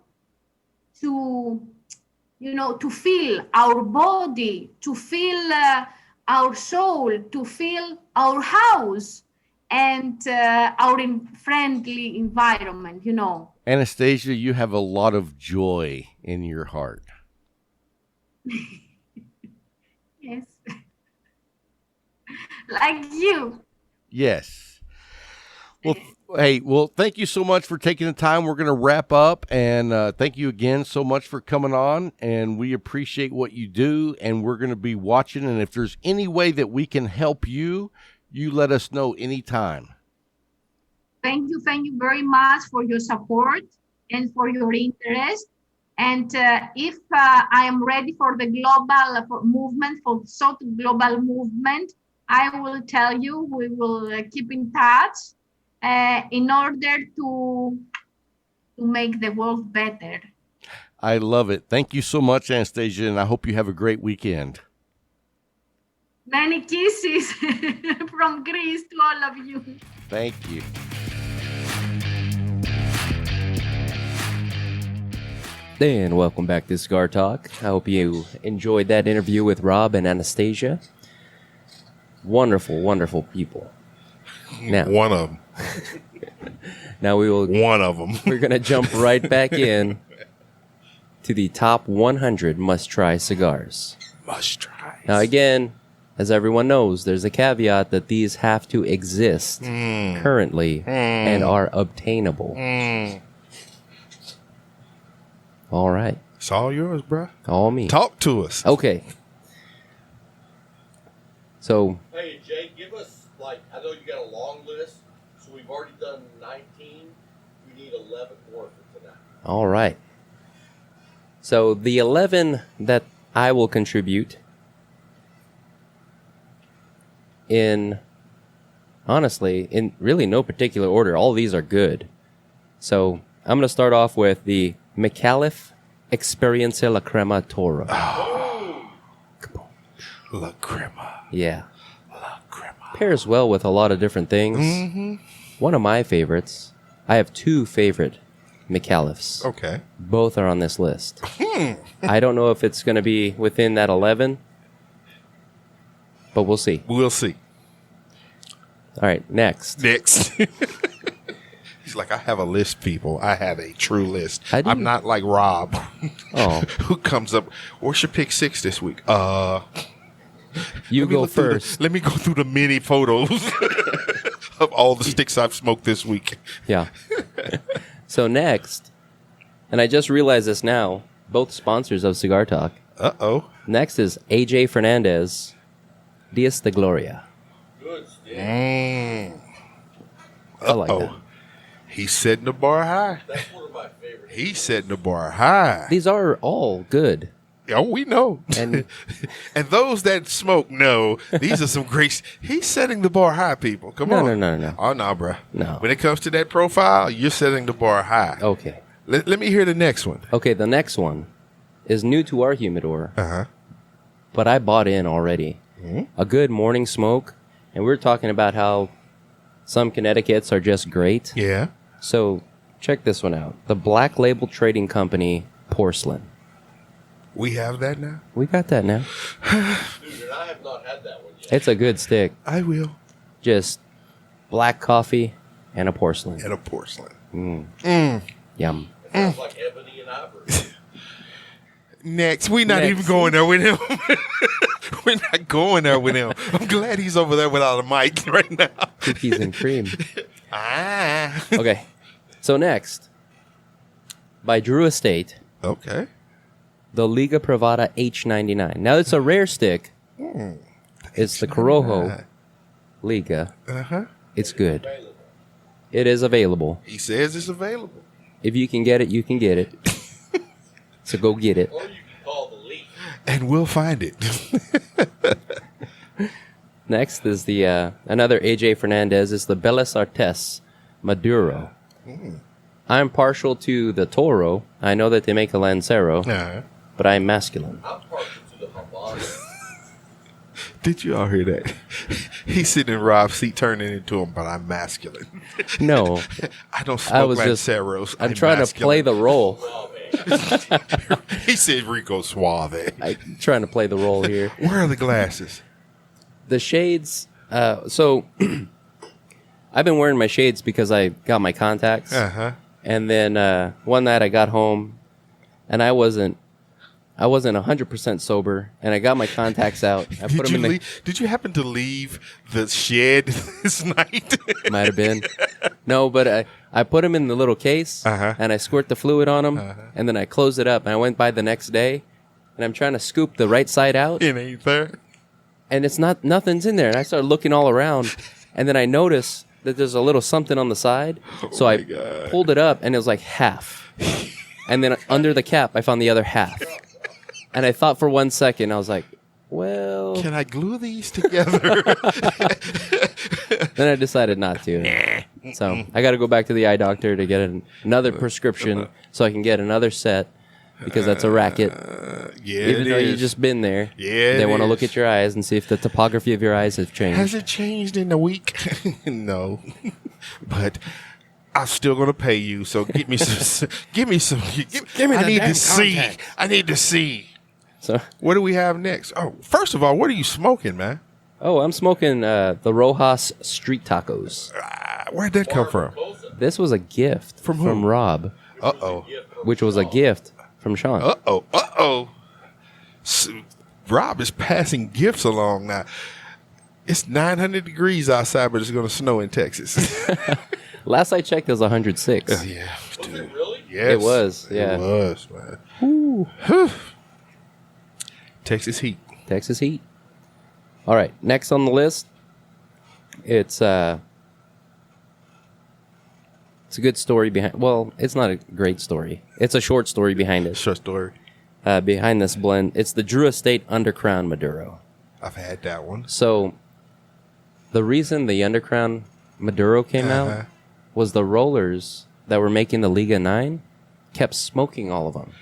to feel our body, to feel our soul, to feel our house and our friendly environment, Anastasia, you have a lot of joy in your heart. Yes. Like you. Yes. Well, thank you so much for taking the time. We're going to wrap up, and thank you again so much for coming on, and we appreciate what you do, and we're going to be watching, and if there's any way that we can help you, you let us know anytime. Thank you very much for your support and for your interest. And if I am ready for the global movement, for the SOLT global movement, I will tell you, we will keep in touch in order to make the world better. I love it. Thank you so much, Anastasia, and I hope you have a great weekend. Many kisses from Greece to all of you. Thank you. And welcome back to Cigar Talk. I hope you enjoyed that interview with Rob and Anastasia. Wonderful, wonderful people. Now, One of them. now we will. One of them. We're gonna jump right back in to the top 100 must-try cigars. Must try. Now, again, as everyone knows, there's a caveat that these have to exist currently and are obtainable. All right. It's all yours, bro. All me. Talk to us. Okay. So, Hey, Jay, give us, I know you got a long list, so we've already done 19. We need 11 more for tonight. all right. So, the 11 that I will contribute honestly, in really no particular order. All of these are good. So, I'm going to start off with the micallef Experiencia La Crema Toro. La crema. Yeah. La crema. Pairs well with a lot of different things. One of my favorites, I have two favorite micallefs. Okay. Both are on this list. I don't know if it's going to be within that 11, but we'll see. We'll see. All right, next. Next. He's like, I have a list, people. I have a true list. I do. I'm not like Rob, Oh, who comes up. What's your pick 6 this week? you Let me go look through first. let me go through the many photos of all the sticks I've smoked this week. Yeah. So next, and I just realized this now, both sponsors of Cigar Talk. Uh-oh. Next is AJ Fernandez, Dias de Gloria. Good, Steve. I like that. He's setting the bar high. That's one of my favorites. He's setting the bar high. These are all good. Oh, we know. And And those that smoke know these are some great. He's setting the bar high, people. Come on. No. Oh, no, bruh. No. When it comes to that profile, you're setting the bar high. Okay. Let me hear the next one. Okay, the next one is new to our humidor, Uh-huh. but I bought in already. A good morning smoke, and we're talking about how some Connecticut's are just great. Yeah. So check this one out. The Black Label Trading Company Porcelain. We have that now? We got that now. Dude, and I have not had that one yet. It's a good stick. I will. Just black coffee and a porcelain. And a porcelain. Yum. It sounds like ebony and ivory. Next. We're not Next. even going there with him. We're not going there with him. I'm glad he's over there without a mic right now. Cookies and cream. Ah. Okay. So next, by Drew Estate, Okay. the Liga Privada H99. Now it's a rare stick. It's the Corojo Liga. Uh-huh. It's good. It is available. He says it's available. If you can get it, you can get it. So go get it. Or you can call the leak. And we'll find it. Next is the another AJ Fernandez. It's the Belas Artes Maduro. I'm partial to the Toro. I know that they make a Lancero, Uh-huh. but I'm masculine. I'm partial to the Habana. Did you all hear that? He's sitting in Rob's seat turning into him, but I'm masculine. No, I don't I smoke was just. Lanceros. I'm trying to play the role. He said Rico Suave. I'm trying to play the role here. Where are the glasses? The shades. So I've been wearing my shades because I got my contacts, Uh-huh. and then one night I got home, and I wasn't 100% sober, and I got my contacts out. I put them in the. Did you happen to leave the shed this night? Might have been. No, but I put them in the little case, Uh-huh. and I squirt the fluid on them, and then I close it up, and I went by the next day, and I'm trying to scoop the right side out, It ain't there. and it's nothing's in there. And I started looking all around, and then I noticed that there's a little something on the side, so I God. pulled it up, and it was like half. And then under the cap, I found the other half. And I thought for 1 second, I was like, well... Can I glue these together? Then I decided not to. So I got to go back to the eye doctor to get another prescription so I can get another set, because that's a racket. Yeah, Even it though you've is. just been there, Yeah, they it want to is. look at your eyes and see if the topography of your eyes have Has changed. it changed in a week? No. But I'm still going to pay you, so give me some. Give me some. Give me I the need damn to see. contacts. I need to see. So, What do we have next? Oh, first of all, what are you smoking, man? I'm smoking the Rojas Street Tacos. Where'd that come from? This was a gift From who? from Rob, Uh-oh. which was a gift from Sean. Uh-oh. Uh-oh. Rob is passing gifts along now. It's 900 degrees outside, but it's going to snow in Texas. Last I checked, it was 106. Yeah, dude. Really? Yes. It was, yeah. It was, man. Texas heat. Texas heat. All right, next on the list, it's a good story behind. Well, it's not a great story. It's a short story behind it. Short story. Behind this blend, it's the Drew Estate Undercrown Maduro. I've had that one. So, the reason the Undercrown Maduro came out was the rollers that were making the Liga 9 kept smoking all of them.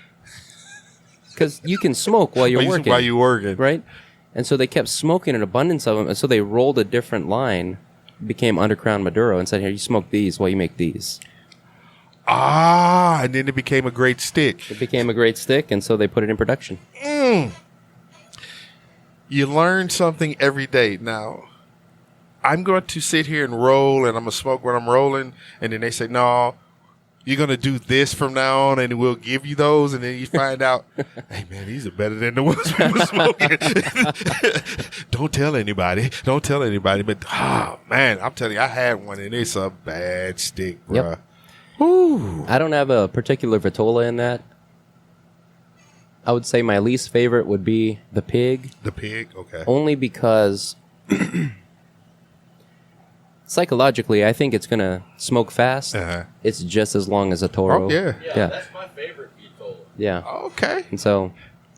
Because you can smoke while you're working. While you're working. Right? And so they kept smoking an abundance of them, and so they rolled a different line, became Undercrown Maduro, and said, here, you smoke these while you make these. Ah, and then it became a great stick. It became a great stick, and so they put it in production. You learn something every day. Now, I'm going to sit here and roll, and I'm going to smoke when I'm rolling, and then they say, no, you're going to do this from now on, and we'll give you those, and then you find out, hey, man, these are better than the ones we were smoking. Don't tell anybody. Don't tell anybody. But, man, I'm telling you, I had one, and it's a bad stick, bro. Yep. I don't have a particular Vitola in that. I would say my least favorite would be the Pig, The pig? Okay. only because psychologically, I think it's going to smoke fast. Uh-huh. It's just as long as a Toro. Oh, yeah. Yeah, Yeah. that's my favorite Vitola. Yeah. Okay. And so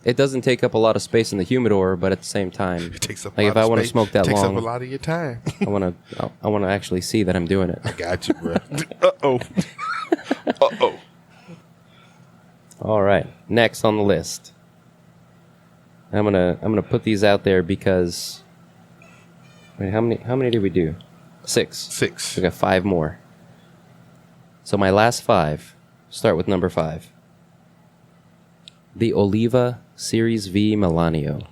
it doesn't take up a lot of space in the humidor, but at the same time, It takes up like a if lot I of want to space. smoke that takes long, up a lot of your time. I want to actually see that I'm doing it. Got you, bro. Uh-oh. Uh-oh. All right. Next on the list. I'm gonna put these out there because wait, how many did we do? 6. 6. We got 5 more. So my last 5 start with number 5. The Oliva Series V Milanio.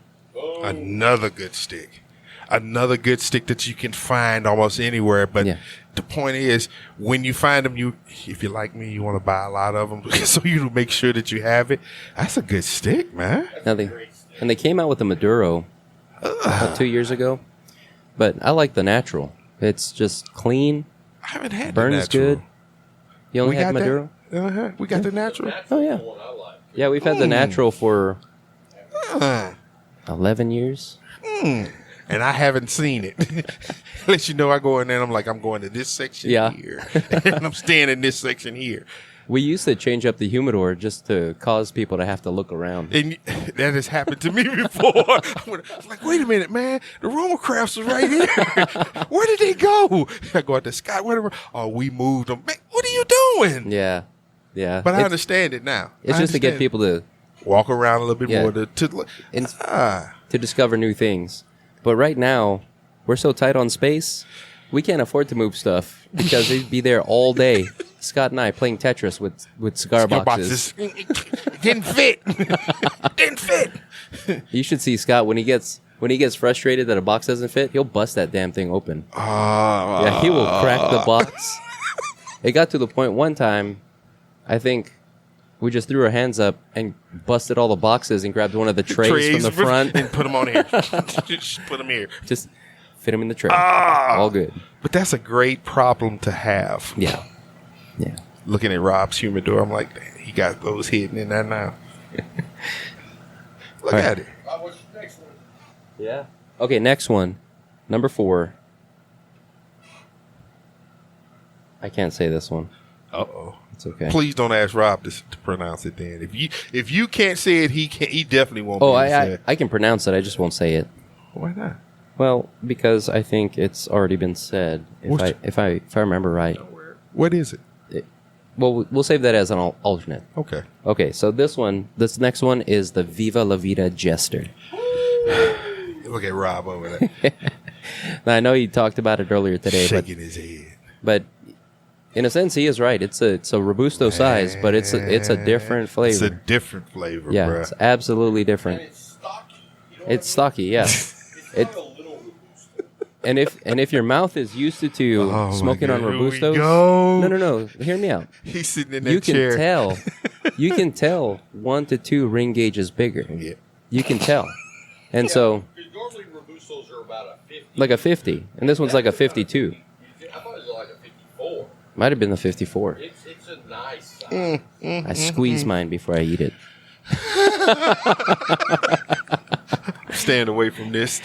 Another good stick. Another good stick that you can find almost anywhere. But Yeah. the point is, when you find them, if you like me, you want to buy a lot of them so you make sure that you have it. That's a good stick, man. Now they came out with the Maduro about 2 years ago. But I like the natural. It's just clean. I haven't had Burns the natural. good. You only had got Maduro? that? We got the natural. Oh, yeah. Yeah, we've had the natural for 11 years. And I haven't seen it. Let you know I go in there and I'm like, I'm going to this section here. And I'm staying in this section here. We used to change up the humidor just to cause people to have to look around. And that has happened to me before. I was like, wait a minute, man. The Roma crafts was right here. Where did they go? I go out to Scott, whatever. Oh, we moved them. Man, what are you doing? Yeah. Yeah. But I understand it now. It's just to get people to walk around a little bit more to discover new things. But right now, we're so tight on space, we can't afford to move stuff because they'd be there all day. Scott and I playing Tetris with cigar boxes. Didn't fit. Didn't fit. You should see Scott when he gets frustrated that a box doesn't fit. He'll bust that damn thing open. Yeah, he will crack the box. It got to the point one time, I think we just threw our hands up and busted all the boxes and grabbed one of the trays from the front and put them on here. Just put them here. Just fit them in the tray. All good. But that's a great problem to have. Yeah. Yeah. Looking at Rob's humidor, I'm like, man, he got those hidden in there now. Look at it. What's the next one? Yeah. Okay, next one. Number 4. I can't say this one. Uh-oh. It's okay. Please don't ask Rob to pronounce it then. If you can't say it, he definitely won't Oh, be able to say it. I can pronounce it. I just won't say it. Why not? Well, because I think it's already been said. If I remember right. What is it? Well, we'll save that as an alternate. Okay. Okay, so this next one is the Viva La Vida Jester. Look at Rob over there. Now, I know you talked about it earlier today, shaking his head. but in a sense, he is right. It's a Robusto size, but it's a different flavor. It's a different flavor, yeah, bro. it's absolutely different. And it's stocky. You know It's stocky, yeah. it's it- not a little Robusto. And if your mouth is used to Oh, smoking my on God. Here we Robustos, go. no, hear me out. He's sitting in that You chair. you can tell 1 to 2 ring gauges bigger. Yeah. You can tell, and so Because normally Robustos are about a 50. like a 50, and this one's like a 52. I thought it was like a 54. Might have been the 54. It's a nice size. I squeeze mine before I eat it. Stand away from this.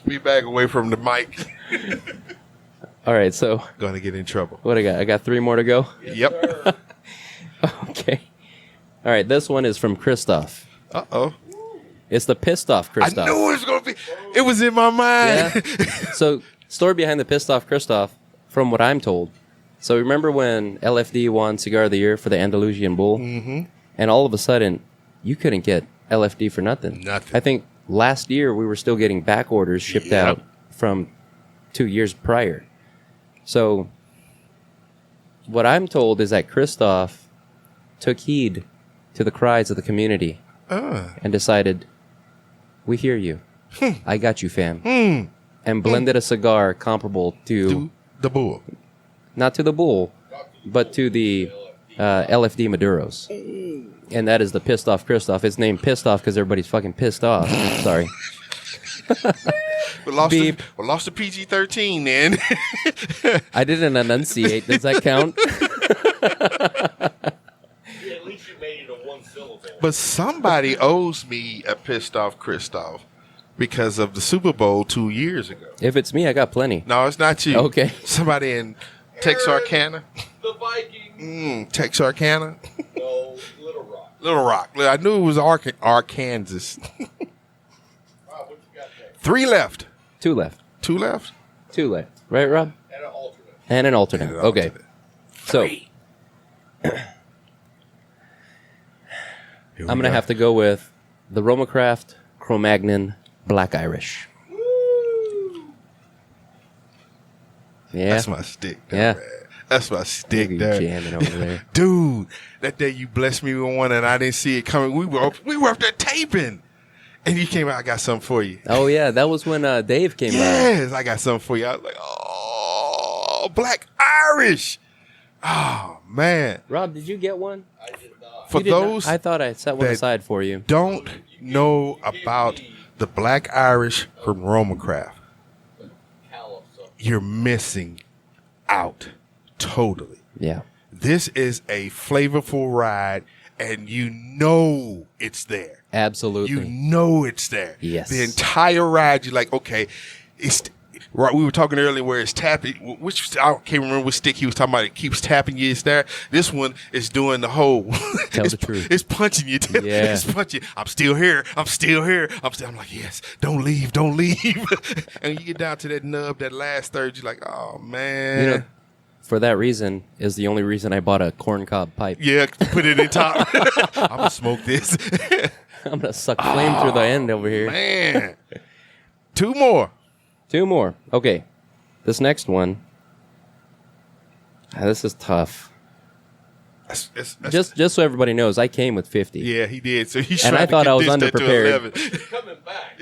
Be back away from the mic. All right, so Gonna get in trouble. what I got? I got 3 more to go. Yep. Okay. All right, this one is from Christoph. Uh-oh. It's the pissed off I Christoph. knew it was gonna be. It was in my mind. Yeah. So, story behind the pissed off Christoph, from what I'm told. So, remember when LFD won Cigar of the Year for the Andalusian Bull? Mm-hmm. And all of a sudden, you couldn't get LFD for nothing. Nothing. I think last year we were still getting back orders shipped out from 2 years prior. So, what I'm told is that Christoph took heed to the cries of the community and decided, we hear you. I got you, fam. And blended a cigar comparable to, The bull. not to the Bull, but to the LFD Maduros. And that is the pissed off Christoph. It's named pissed off because everybody's fucking pissed off. Sorry. We lost, Beep. we lost the PG-13 then. I didn't enunciate. Does that count? Yeah, at least you made it a 1 syllable. But somebody owes me a pissed off Christoph because of the Super Bowl 2 years ago. If it's me, I got plenty. No, it's not you. Okay. Somebody in Texarkana. The Vikings. Texarkana. No, Little Rock. Little Rock. I knew it was Arkansas. Rob, what you got there? 3 left. 2 left. 2 left? 2 left. Right, Rob? And an alternate. And an alternate. And an Okay. alternate. So, I'm going to have to go with the Roma Craft Cro-Magnon Black Irish. Yeah. That's my stick. There, Yeah. man. That's my stick Look at you there. jamming over there. Dude, that day you blessed me with one and I didn't see it coming. We were up there taping. And you came out, I got something for you. Oh, yeah. That was when Dave came by. Yes, I got something for you. I was like, oh, Black Irish. Oh, man. Rob, did you get one? I did not. For You did not? those I thought I set one that aside for you. don't know about the Black Irish from Roma Craft. You're missing out totally. Yeah. This is a flavorful ride, and you know it's there. Absolutely. You know it's there. Yes. The entire ride, you're like, okay, it's right. We were talking earlier where it's tapping. Which I can't remember which stick he was talking about. It keeps tapping you. It's there. This one is doing the whole. Tell the truth. It's punching you. Yeah. It's punching. I'm still here. I'm still here. I'm like, yes. Don't leave. Don't leave. And you get down to that nub, that last third. You're like, oh man. You know, for that reason is the only reason I bought a corncob pipe. Yeah, put it in top. I'm gonna smoke this. I'm gonna suck flame through the end over here. Man, two more. Okay, this next one. This is tough. Just so everybody knows, I came with 50. Yeah, he did. So he's and I thought I was underprepared. Coming back.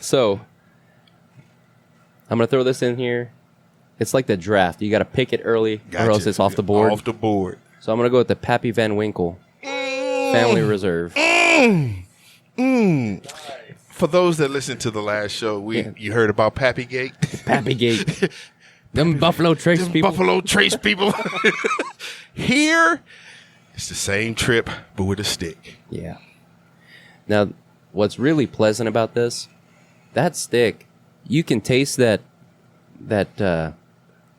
So I'm gonna throw this in here. It's like the draft. You got to pick it early, or else it's off the board. Off the board. So I'm gonna go with the Pappy Van Winkle Family Reserve. For those that listened to the last show, you heard about Pappy Gate. Pappy Gate. Them Buffalo Trace people. Buffalo Trace people. Here, it's the same trip, but with a stick. Yeah. Now, what's really pleasant about this, that stick, you can taste that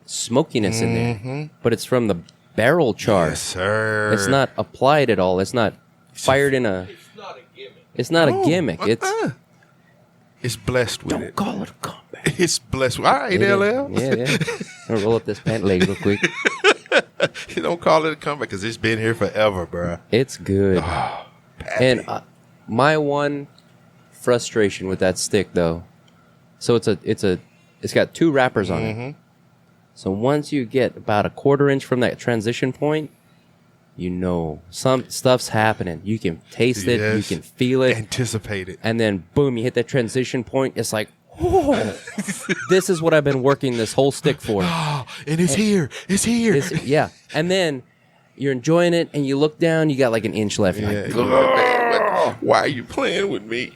smokiness in there, but it's from the barrel char. Yes, sir. It's not applied at all. It's not fired in a. It's not a gimmick. It's not a gimmick. It's blessed with it. Don't call it a comeback. It's blessed with. All right, LL. Yeah. I'm gonna roll up this pant leg real quick. You don't call it a comeback because it's been here forever, bro. It's good. Oh, Pappy. And my one frustration with that stick, though, so it's got two wrappers on it. So once you get about a 1/4 inch from that transition point, you know some stuff's happening. You can taste it, Yes. you can feel it, Anticipate it. and then boom, you hit that transition point. It's like, oh, this is what I've been working this whole stick for. Oh, and it's here. It's here. Yeah, and then you're enjoying it, and you look down, you got like an inch left. You're like, Why are you playing with me?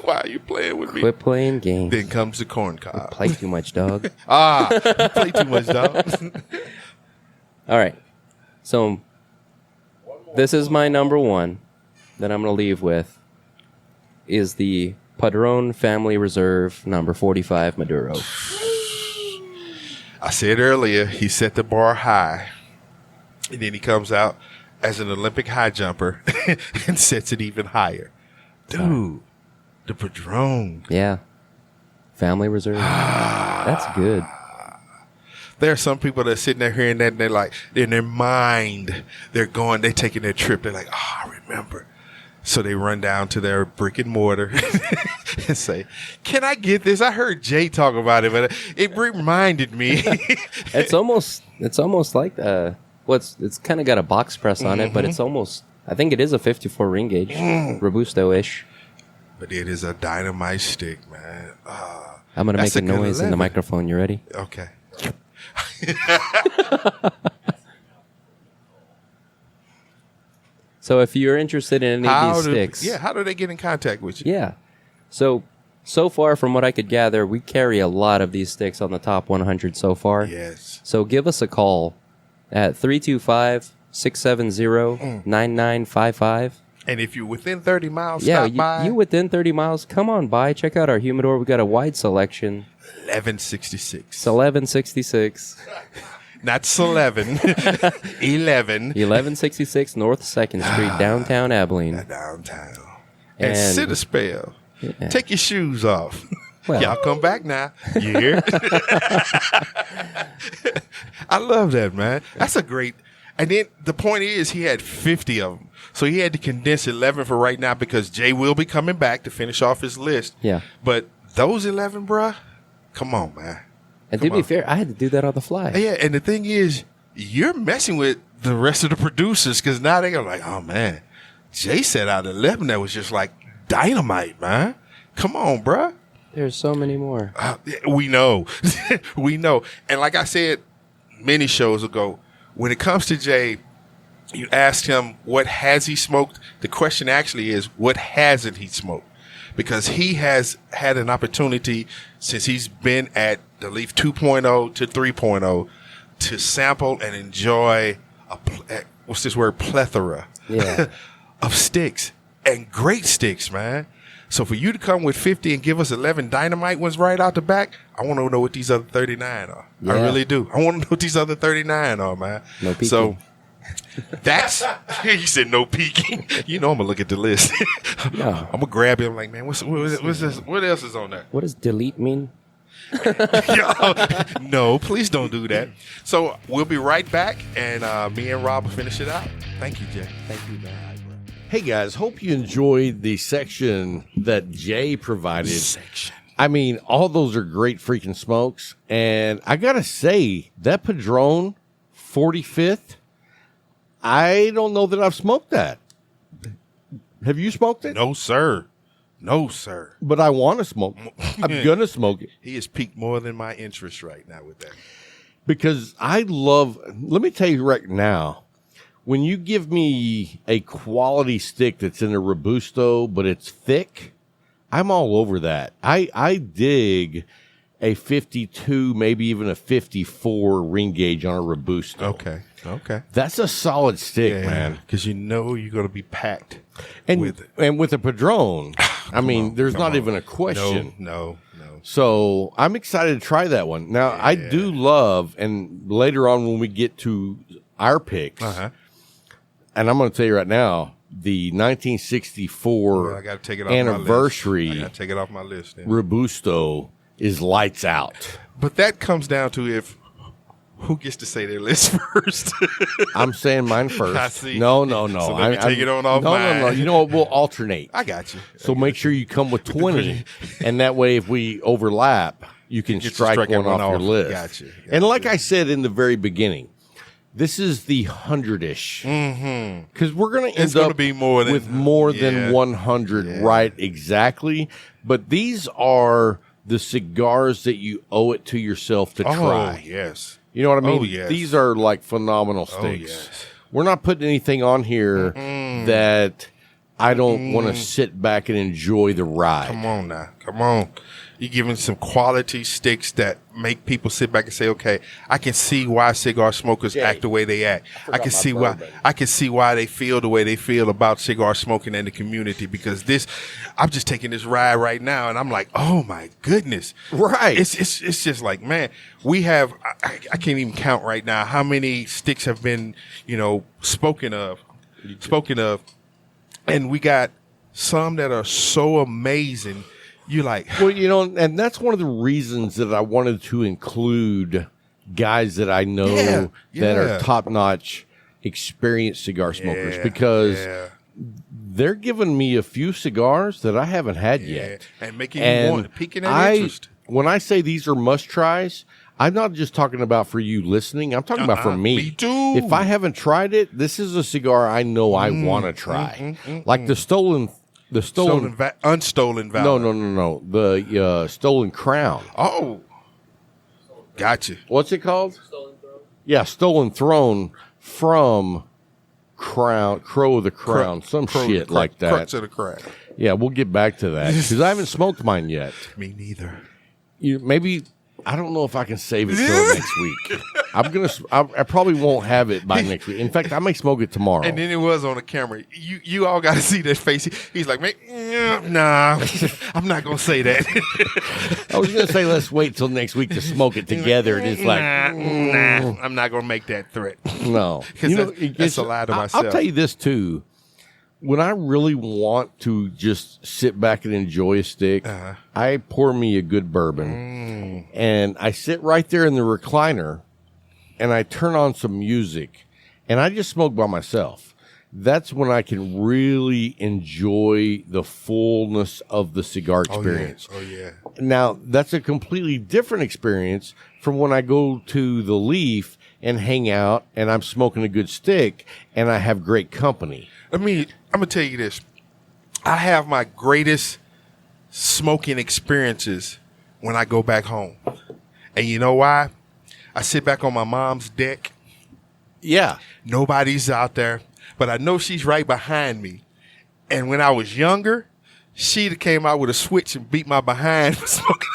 Why are you playing with me? quit playing games. Then comes the corn cob. Play too much, dog. You play too much, dog. All right. So this is my number one that I'm going to leave with is the Padron Family Reserve number 45 Maduro. I said earlier, he set the bar high. And then he comes out as an Olympic high jumper and sets it even higher. Dude, the Padron. Yeah. Family Reserve. That's good. There are some people that are sitting there hearing that and they're like, in their mind, they're taking their trip. They're like, oh, I remember. So they run down to their brick and mortar and say, can I get this? I heard Jay talk about it, but it reminded me. It's almost like it's kind of got a box press on it, but it's almost, I think it is a 54 ring gauge, Robusto-ish. But it is a dynamite stick, man. I'm going to make That's a a good noise in the 11. microphone. You ready? Okay. So if you're interested in any of these sticks. How do they get in contact with you? Yeah. So far from what I could gather, we carry a lot of these sticks on the top 100 so far. Yes. So give us a call at 325-670-9955. And if you're within 30 miles, Yeah, stop by. you within 30 miles, come on by. Check out our humidor. We got a wide selection. 1166. It's 1166. Not 11. 11. 1166 North 2nd Street, downtown Abilene. Downtown. And And- sit a spell. Yeah. Take your shoes off. Well. Y'all come back now. You hear? I love that, man. That's a great. And then the point is, he had 50 of them. So he had to condense 11 for right now because Jay will be coming back to finish off his list. Yeah. But those 11, bruh, come on, man. And to be fair, I had to do that on the fly. Yeah, and the thing is, you're messing with the rest of the producers because now they're like, oh, man, Jay set out 11 that was just like dynamite, man. Come on, bruh. There's so many more. We know. We know. And like I said many shows ago, when it comes to Jay, you asked him what has he smoked. The question actually is, what hasn't he smoked? because he has had an opportunity since he's been at the Leaf 2.0 to 3.0 to sample and enjoy what's this word? Plethora of sticks, and great sticks, man. So for you to come with 50 and give us 11 dynamite ones right out the back, I want to know what these other 39 are. Yeah. I really do. I want to know what these other 39 are, man. No peeking. So that's, you said no peeking. You know I'm going to look at the list. No. I'm going to grab him like, man, what's this? What else is on there? What does delete mean? No, please don't do that. So we'll be right back, and me and Rob will finish it out. Thank you, Jay. Thank you, man. Hey guys, hope you enjoyed the section that Jay provided. I mean, all those are great freaking smokes. And I got to say, that Padron 45th, I don't know that I've smoked that. Have you smoked it? No, sir. No, sir. But I want to smoke. I'm going to smoke it. He has piqued more than my interest right now with that. Because I love, let me tell you right now, when you give me a quality stick that's in a Robusto, but it's thick, I'm all over that. I dig a 52, maybe even a 54 ring gauge on a Robusto. Okay. That's a solid stick, man. Because you know you're going to be packed And with it. And with a Padron, I mean, there's not even a question. No. So I'm excited to try that one. Now, I do love, and later on when we get to our picks, and I'm going to tell you right now, the 1964 I gotta take it off anniversary my list. I got to take it off my list. Then. Robusto is lights out. But that comes down to who gets to say their list first. I'm saying mine first. I see. No. So let me take it on off mine. No. You know what? We'll alternate. I got you. So make sure you come with 20, and that way, if we overlap, you can strike one off your list. Gotcha. And like I said in the very beginning, this is the 100-ish. Because we're going to end up be more than, with more than 100, right? Exactly. But these are the cigars that you owe it to yourself to try. Oh, yes. You know what I mean? Oh, yes. These are like phenomenal sticks. Oh, yes. We're not putting anything on here that I don't want to sit back and enjoy the ride. Come on now. Come on. You're giving some quality sticks that make people sit back and say, okay, I can see why cigar smokers act the way they act. I can see why they feel the way they feel about cigar smoking in the community, because I'm just taking this ride right now and I'm like, oh my goodness. Right. It's just like, man, we have, I can't even count right now how many sticks have been, spoken of. And we got some that are so amazing. You like, well, and that's one of the reasons that I wanted to include guys that I know that are top-notch, experienced cigar smokers, because they're giving me a few cigars that I haven't had yet, and making you want, piquing that interest. When I say these are must-tries, I'm not just talking about for you listening. I'm talking about for me. Me too. If I haven't tried it, this is a cigar I know I want to try, like the unstolen valor. No. The stolen crown. Oh, gotcha. What's it called? Stolen Throne. Yeah, stolen throne from Crow of the Crown, shit like that. Crux of the crown. Yeah, we'll get back to that because I haven't smoked mine yet. Me neither. Maybe I don't know if I can save it till next week. I probably won't have it by next week. In fact, I may smoke it tomorrow. And then it was on the camera. You all got to see that face. He's like, man, nah, I'm not gonna say that. I was gonna say let's wait till next week to smoke it together. And it's like, nah, I'm not gonna make that threat. No, that's a lie to myself. I'll tell you this too. When I really want to just sit back and enjoy a stick, I pour me a good bourbon, and I sit right there in the recliner, and I turn on some music, and I just smoke by myself. That's when I can really enjoy the fullness of the cigar experience. Oh, yeah. Now, that's a completely different experience from when I go to the Leaf and hang out, and I'm smoking a good stick, and I have great company. I'm going to tell you this. I have my greatest smoking experiences when I go back home. And you know why? I sit back on my mom's deck. Yeah. Nobody's out there, but I know she's right behind me. And when I was younger, she'd have came out with a switch and beat my behind for smoking.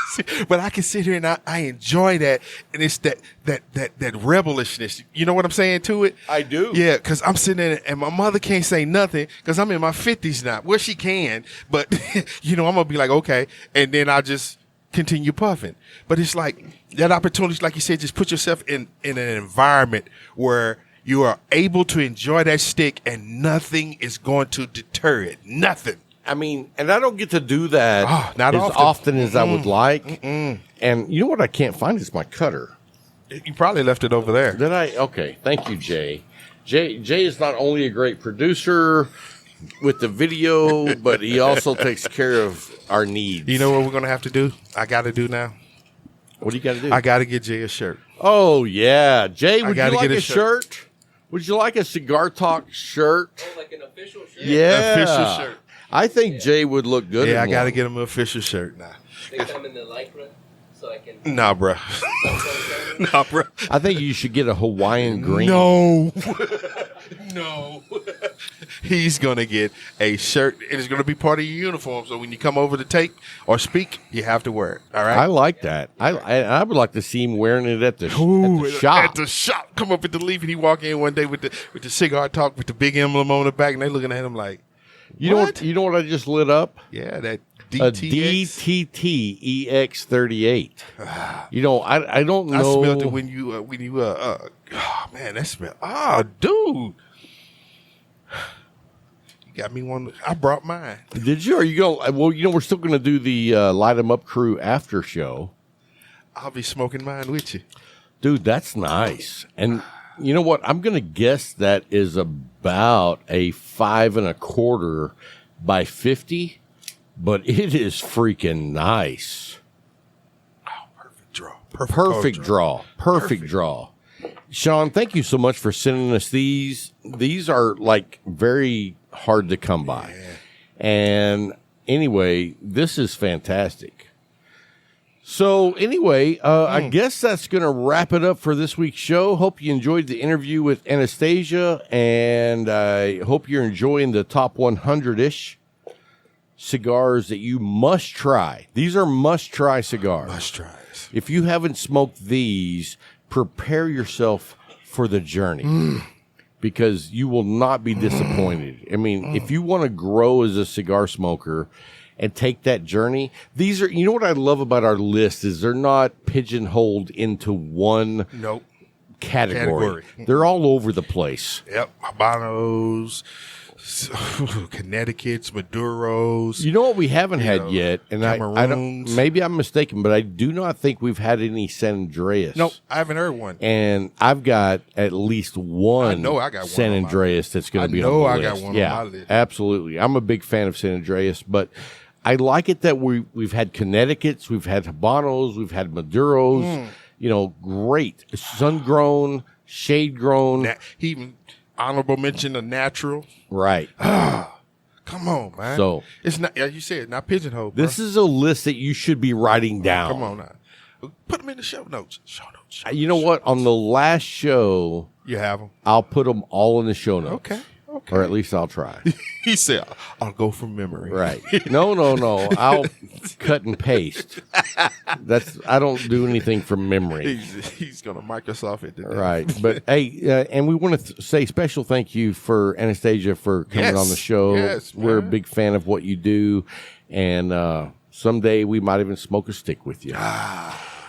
But I can sit here and I enjoy that, and it's that rebelishness. You know what I'm saying to it? I do. Yeah, because I'm sitting there and my mother can't say nothing because I'm in my 50s now. Well, she can, but I'm gonna be like, okay, and then I just continue puffing. But it's like that opportunity, like you said, just put yourself in an environment where you are able to enjoy that stick, and nothing is going to deter it. Nothing. I mean, and I don't get to do that not as often as I would like. Mm-mm. And you know what I can't find is my cutter. You probably left it over there. Did I? Okay. Thank you, Jay. Jay is not only a great producer with the video, but he also takes care of our needs. You know what we're going to have to do? I got to do now. What do you got to do? I got to get Jay a shirt. Oh, yeah. Jay, would you gotta like get a a shirt? Would you like a Cigar Talk shirt? Oh, like an official shirt? Yeah. Official shirt. I think Jay would look good in Yeah, I got to one. get him an official shirt now. They come in the lycra, so I can. Nah, bro. Nah, bro. I think you should get a Hawaiian green. No. No. He's going to get a shirt. It is going to be part of your uniform. So when you come over to tape or speak, you have to wear it. All right? I like that. I would like to see him wearing it at the shop. At the shop. Come up at the leaf and he walk in one day with the cigar talk with the big emblem on the back, and they looking at him like, You know what? You know what I just lit up? yeah, that A DTX. DTT EX38. I don't know. I smelled it when you oh man, that smell. Oh, dude. You got me one. I brought mine. Did you? Are you going? Well, we're still going to do the Light 'Em Up Crew after show. I'll be smoking mine with you. Dude, that's nice. And you know what? I'm going to guess that is about a 5 1/4 by 50, but it is freaking nice. Oh, perfect draw. Perfect draw. Perfect draw. Sean, thank you so much for sending us these. These are like very hard to come by. And anyway, this is fantastic. So anyway, I guess that's going to wrap it up for this week's show. Hope you enjoyed the interview with Anastasia, and I hope you're enjoying the top 100-ish cigars that you must try. These are must-try cigars. Must tries. If you haven't smoked these, prepare yourself for the journey because you will not be disappointed. I mean, if you want to grow as a cigar smoker and take that journey, these are, you know what I love about our list is they're not pigeonholed into one category. They're all over the place. Yep. Habanos, Connecticut's, Maduros. You know what we haven't had yet, and I don't. Cameroons. Maybe I'm mistaken, but I do not think we've had any San Andreas. Nope, I haven't heard one. And I've got at least one. I know I got one San on my Andreas that's going to be I know on the I list. got one on my list. Absolutely. I'm a big fan of San Andreas, but I like it that we've had Connecticut's, we've had Habanos, we've had Maduros. Great sun grown, shade grown. He even honorable mention of natural. Right. Come on, man. So it's not, as you said, not pigeonhole. this is a list that you should be writing down. Come on now. Put them in the show notes. You know what? On the last show, You have them. I'll put them all in the show notes. Okay. Or at least I'll try. He said, I'll go from memory. Right. No. I'll cut and paste. I don't do anything from memory. He's going to Microsoft it today. Right. But, hey, and we want to say special thank you for Anastasia for coming on the show. Yes, We're a man. big fan of what you do. And someday we might even smoke a stick with you.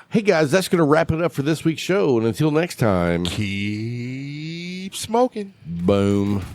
Hey, guys, that's going to wrap it up for this week's show. And until next time, Keep smoking. boom.